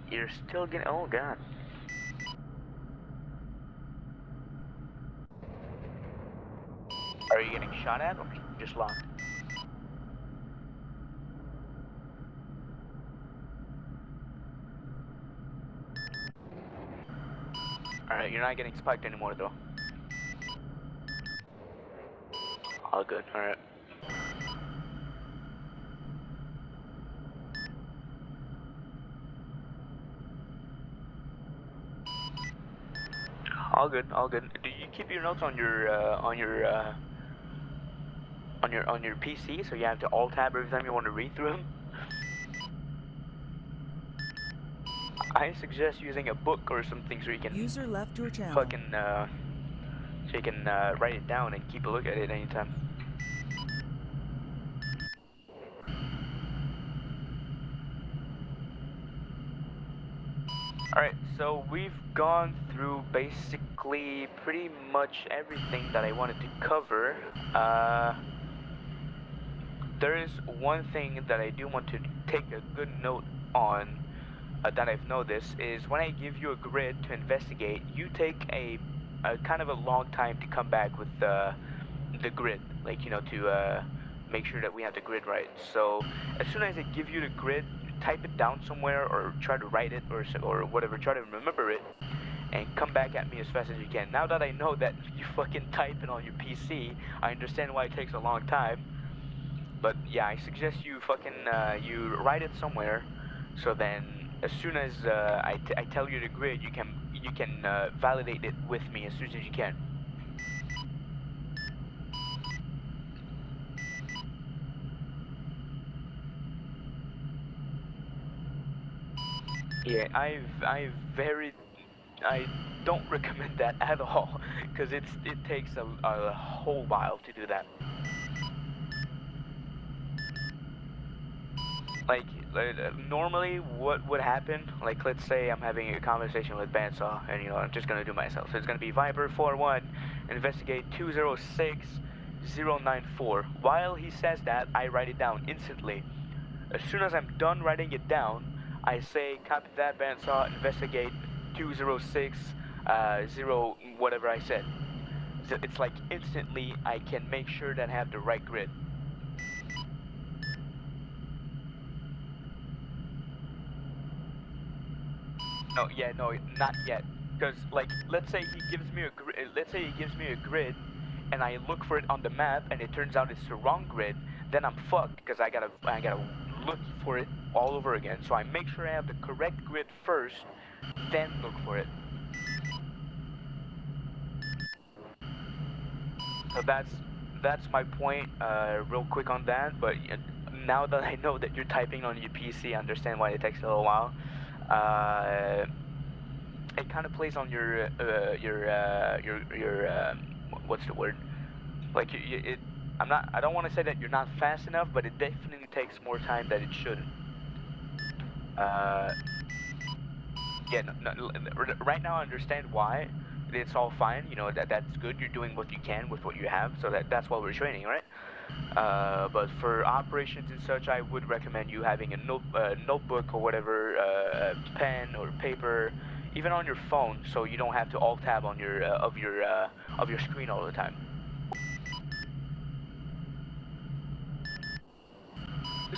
You're still getting, oh god. Are you getting shot at or just locked? Alright, you're not getting spiked anymore though. All good, alright. All good, all good. Do you keep your notes on your PC so you have to alt tab every time you want to read through them? I suggest using a book or something so you can User left your channel. fucking so you can write it down and keep a look at it anytime. Alright, so we've gone through basically pretty much everything that I wanted to cover. There is one thing that I do want to take a good note on that I've noticed is when I give you a grid to investigate, you take a kind of a long time to come back with the grid, like, you know, to make sure that we have the grid right. So as soon as I give you the grid, type it down somewhere or try to write it or whatever, try to remember it and come back at me as fast as you can. Now that I know that you fucking type it on your PC, I understand why it takes a long time. But yeah, I suggest you fucking you write it somewhere, so then as soon as I tell you the grid, you can validate it with me as soon as you can. Yeah, I don't recommend that at all, because it takes a whole while to do that. normally what would happen, like let's say I'm having a conversation with Bandsaw, and I'm just gonna do myself. So it's gonna be Viper 41, investigate 206094. While he says that, I write it down instantly. As soon as I'm done writing it down, I say, copy that, Bandsaw, investigate 206, 0, whatever I said. So it's like instantly I can make sure that I have the right grid. No, yeah, no, not yet. Because like, let's say he gives me a grid, and I look for it on the map, and it turns out it's the wrong grid. Then I'm fucked because I gotta look for it all over again. So I make sure I have the correct grid first, then look for it. So that's my point. Real quick on that. But now that I know that you're typing on your PC, I understand why it takes a little while. It kind of plays on your what's the word? Like I don't want to say that you're not fast enough, but it definitely takes more time than it should. Yeah, right now I understand why. It's all fine, that's good. You're doing what you can with what you have, so that's why we're training, right? But for operations and such, I would recommend you having a notebook or whatever, pen or paper, even on your phone, so you don't have to alt tab on your of your screen all the time.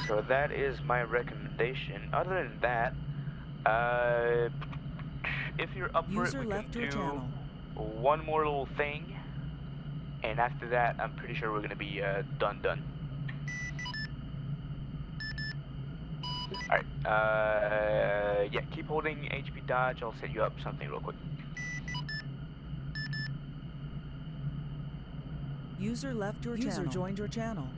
So that is my recommendation. Other than that, if you're up for it, we can do one more little thing, and after that, I'm pretty sure we're gonna be done. Alright, yeah, keep holding HP dodge. I'll set you up something real quick. User left your channel. User joined your channel.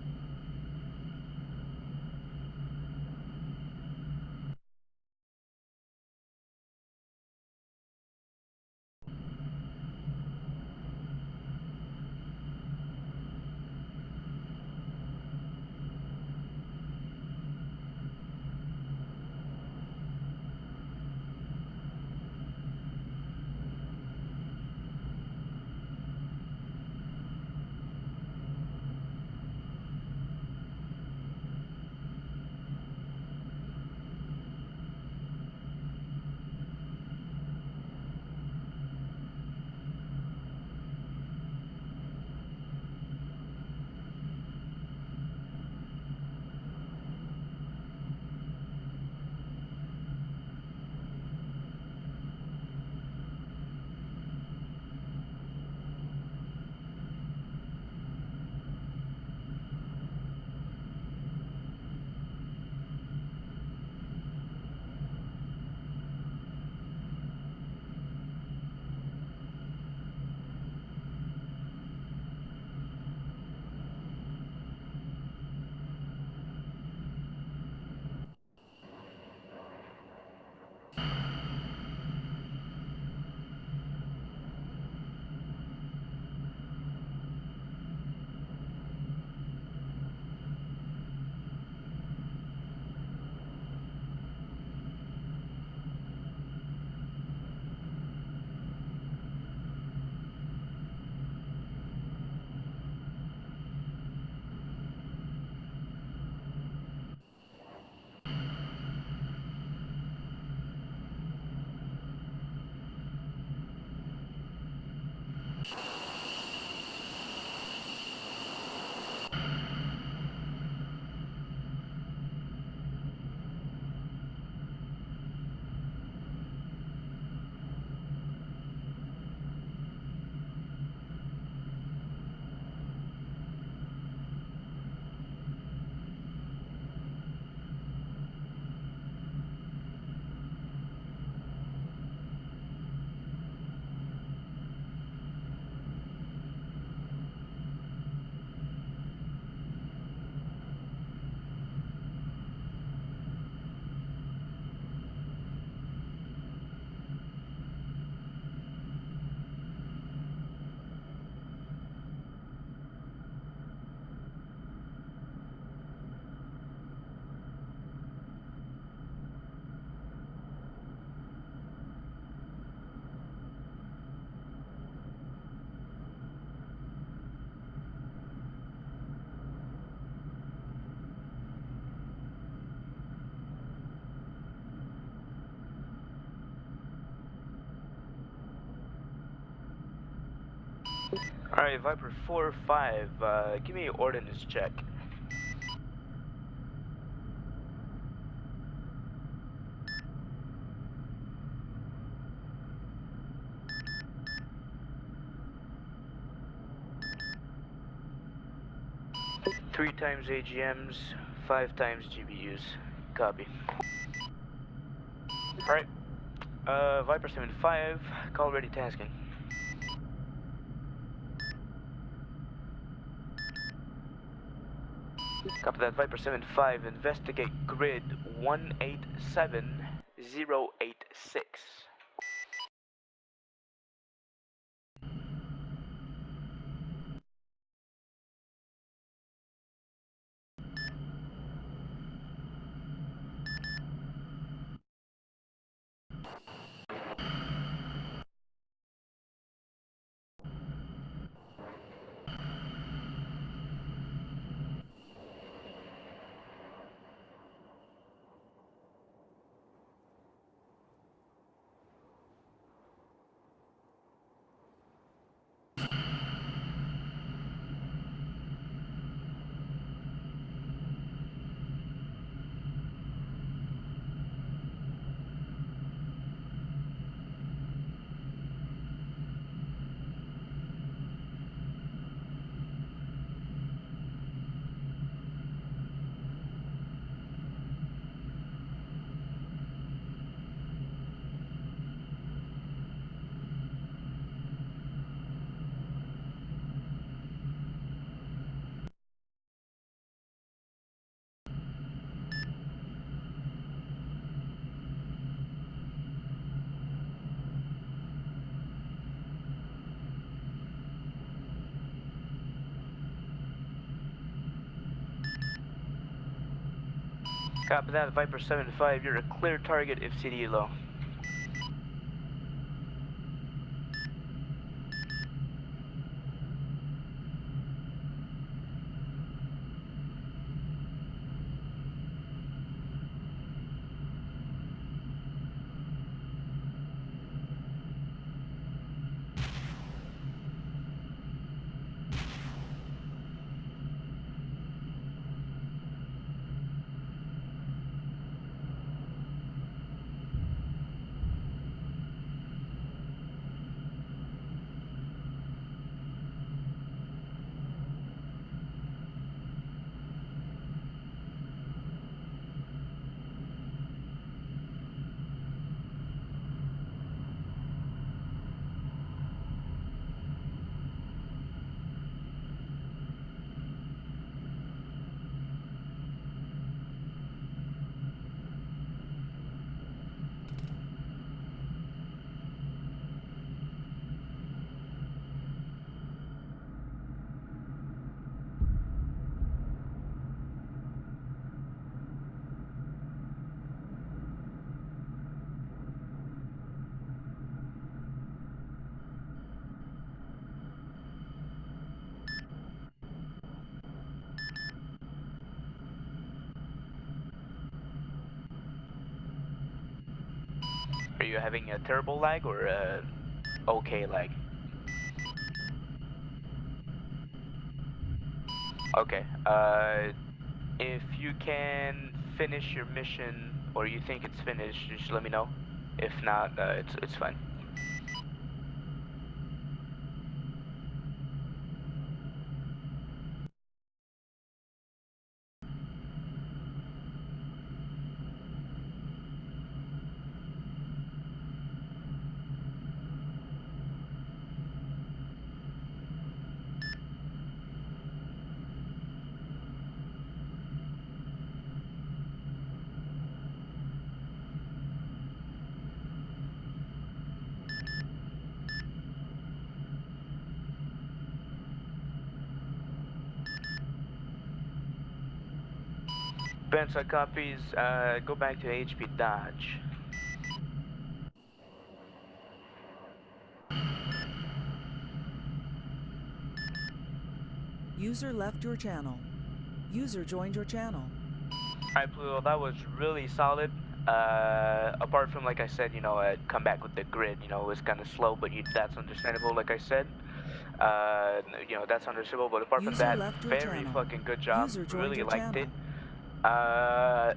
Alright, Viper 4-5, give me an ordnance check. Three times AGMs, 5 times GBUs. Copy. Alright. Viper 7-5, call ready tasking. Copy that, Viper 7-5, investigate grid 187086. Copy that, Viper 7-5, you're a clear target if CDE low. Are you having a terrible lag or a okay lag? Okay, if you can finish your mission or you think it's finished, just let me know. If not, it's fine. Benza copies, go back to HP Dodge. User left your channel. User joined your channel. Alright, Pluto, that was really solid. Apart from, like I said, come back with the grid, it was kind of slow, but that's understandable, like I said. You know, that's understandable, but apart from User that, left your very channel. fucking good job. User joined Really your liked it. channel.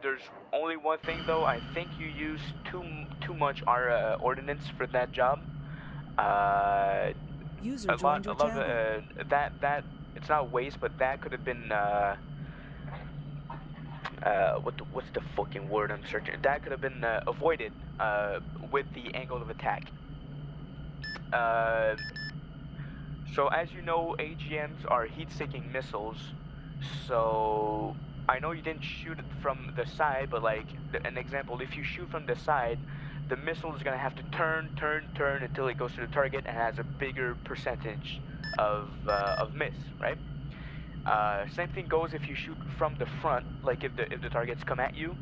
There's only one thing though. I think you used too much our ordnance for that job. User joined your channel. That it's not waste, but that could have been what's the fucking word I'm searching? That could have been avoided with the angle of attack. So as you know, AGMs are heat-seeking missiles. So I know you didn't shoot it from the side, but like an example, if you shoot from the side, the missile is gonna have to turn until it goes to the target and has a bigger percentage of miss, right? Same thing goes if you shoot from the front, like if the targets come at you.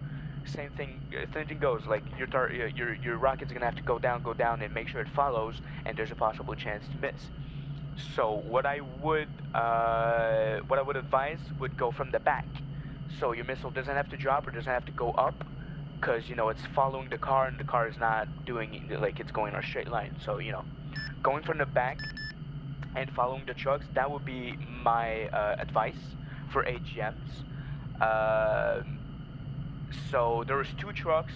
Same thing goes. Like your rocket's gonna have to go down, and make sure it follows, and there's a possible chance to miss. So what I would advise would go from the back. So your missile doesn't have to drop or doesn't have to go up, because you know it's following the car and the car is not doing like it's going on a straight line. So you know, going from the back and following the trucks, that would be my advice for AGMs. So there was 2 trucks.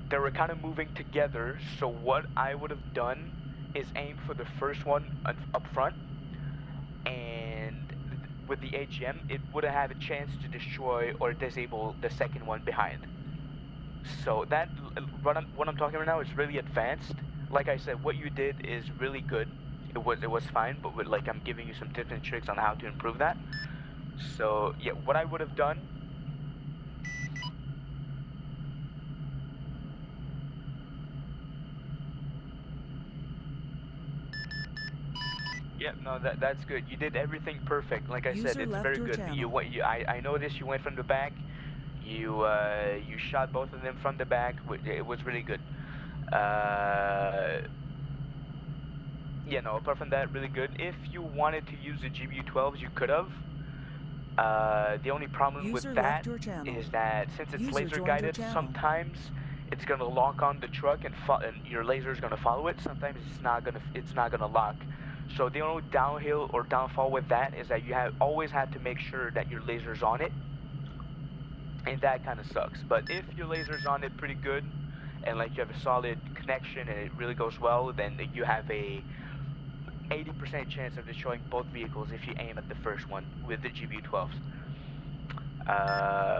They were kind of moving together. So what I would have done is aim for the first one up front, and with the AGM, it would have had a chance to destroy or disable the second one behind. So that what I'm talking about now is really advanced. Like I said, what you did is really good. It was fine, but like I'm giving you some tips and tricks on how to improve that. So yeah, what I would have done. Yeah, no, that's good. You did everything perfect. Like I said, it's very good. I noticed you went from the back. You shot both of them from the back. It was really good. Yeah, no, apart from that, really good. If you wanted to use the GBU-12s, you could have. The only problem with that is that since it's laser guided, sometimes it's gonna lock on the truck and your laser is gonna follow it. Sometimes it's not gonna lock. So the only downhill or downfall with that is that you always have to make sure that your laser's on it, and that kind of sucks. But if your laser's on it pretty good, and like you have a solid connection and it really goes well, then you have a 80% chance of destroying both vehicles if you aim at the first one with the GBU-12s.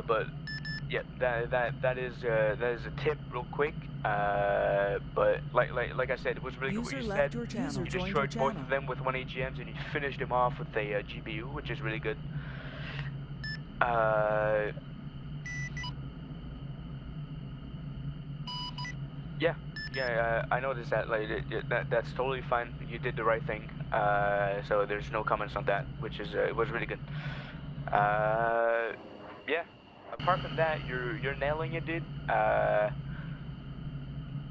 But yeah, that is a tip, real quick. But like I said, it was really good what you said. You destroyed both of them with 1 AGMs, and you finished them off with a GBU, which is really good. Yeah, I noticed that. Like, that's totally fine. You did the right thing. So there's no comments on that, which is it was really good. Yeah. Apart from that, you're nailing it, dude.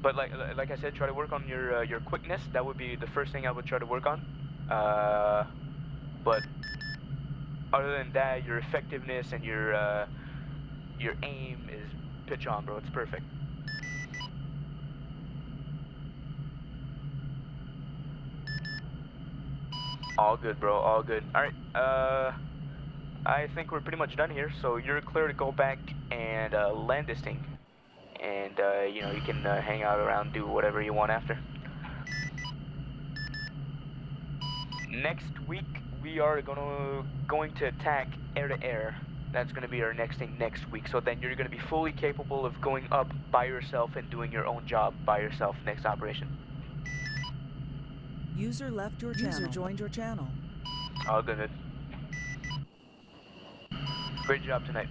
But like I said, try to work on your quickness. That would be the first thing I would try to work on. But other than that, your effectiveness and your aim is pitch on, bro. It's perfect. All good, bro. All good. All right. I think we're pretty much done here. So you're clear to go back and land this thing, and you know, you can hang out around, do whatever you want after. Next week we are going to attack air to air. That's gonna be our next thing next week. So then you're gonna be fully capable of going up by yourself and doing your own job by yourself next operation. User left your channel. User joined your channel. All good. Great job tonight.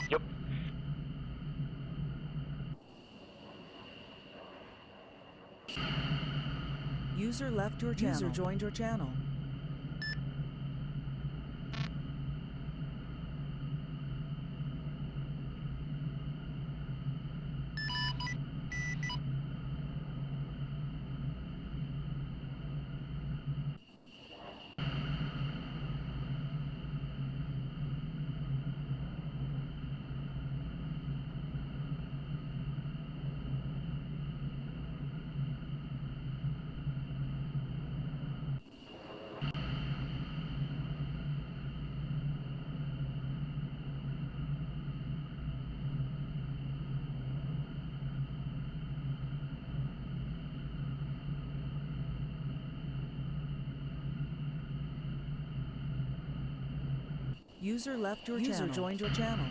Yep. User left your channel. User joined your channel. User left your channel. User joined your channel.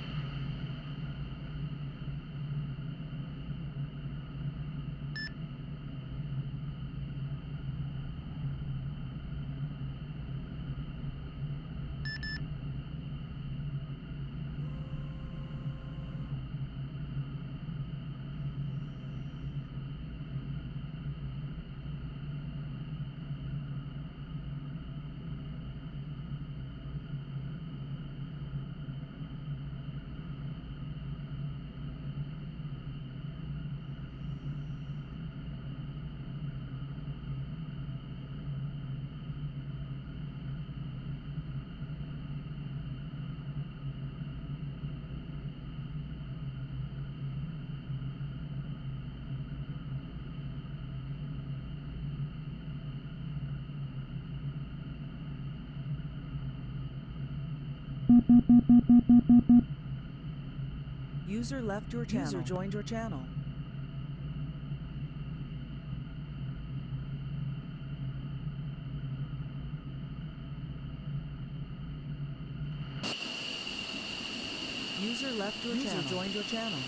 User left your channel. User joined your channel. User left your channel. User joined your channel.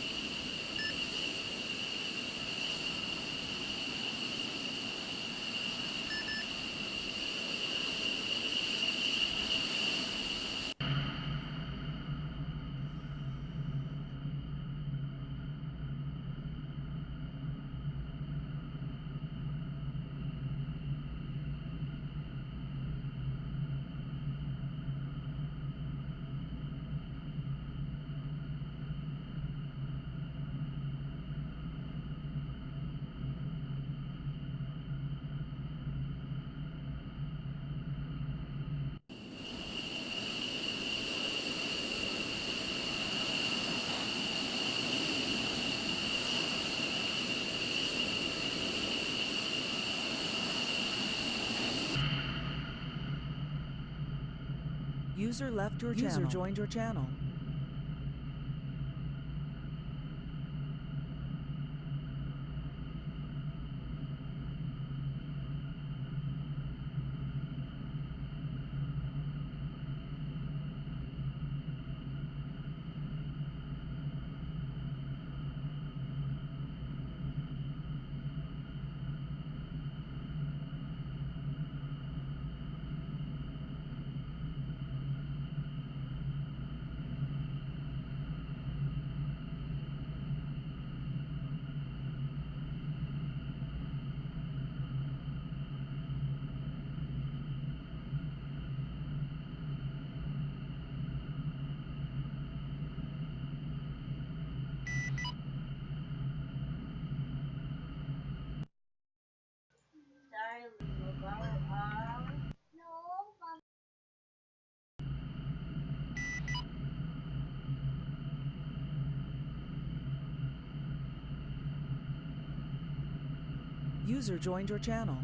User left your channel. User joined your channel. User joined your channel.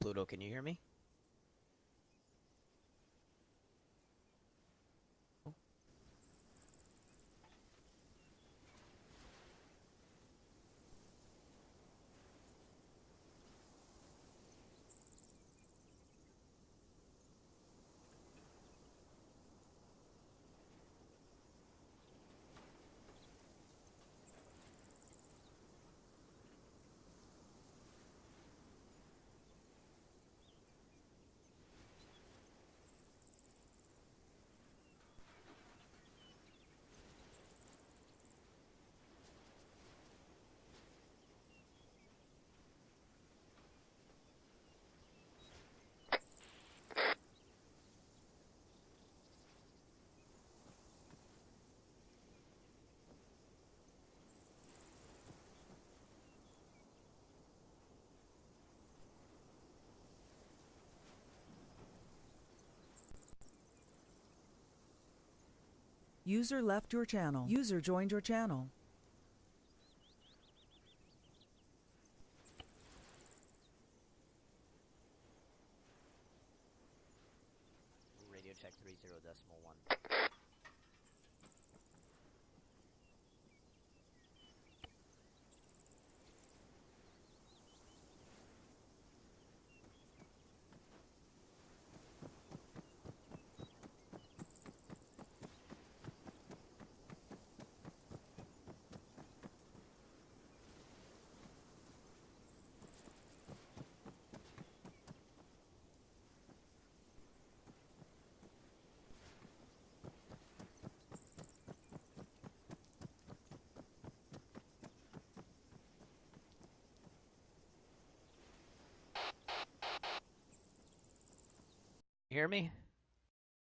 Pluto, can you hear me? User left your channel. User joined your channel. Radio check 30.1. Hear me?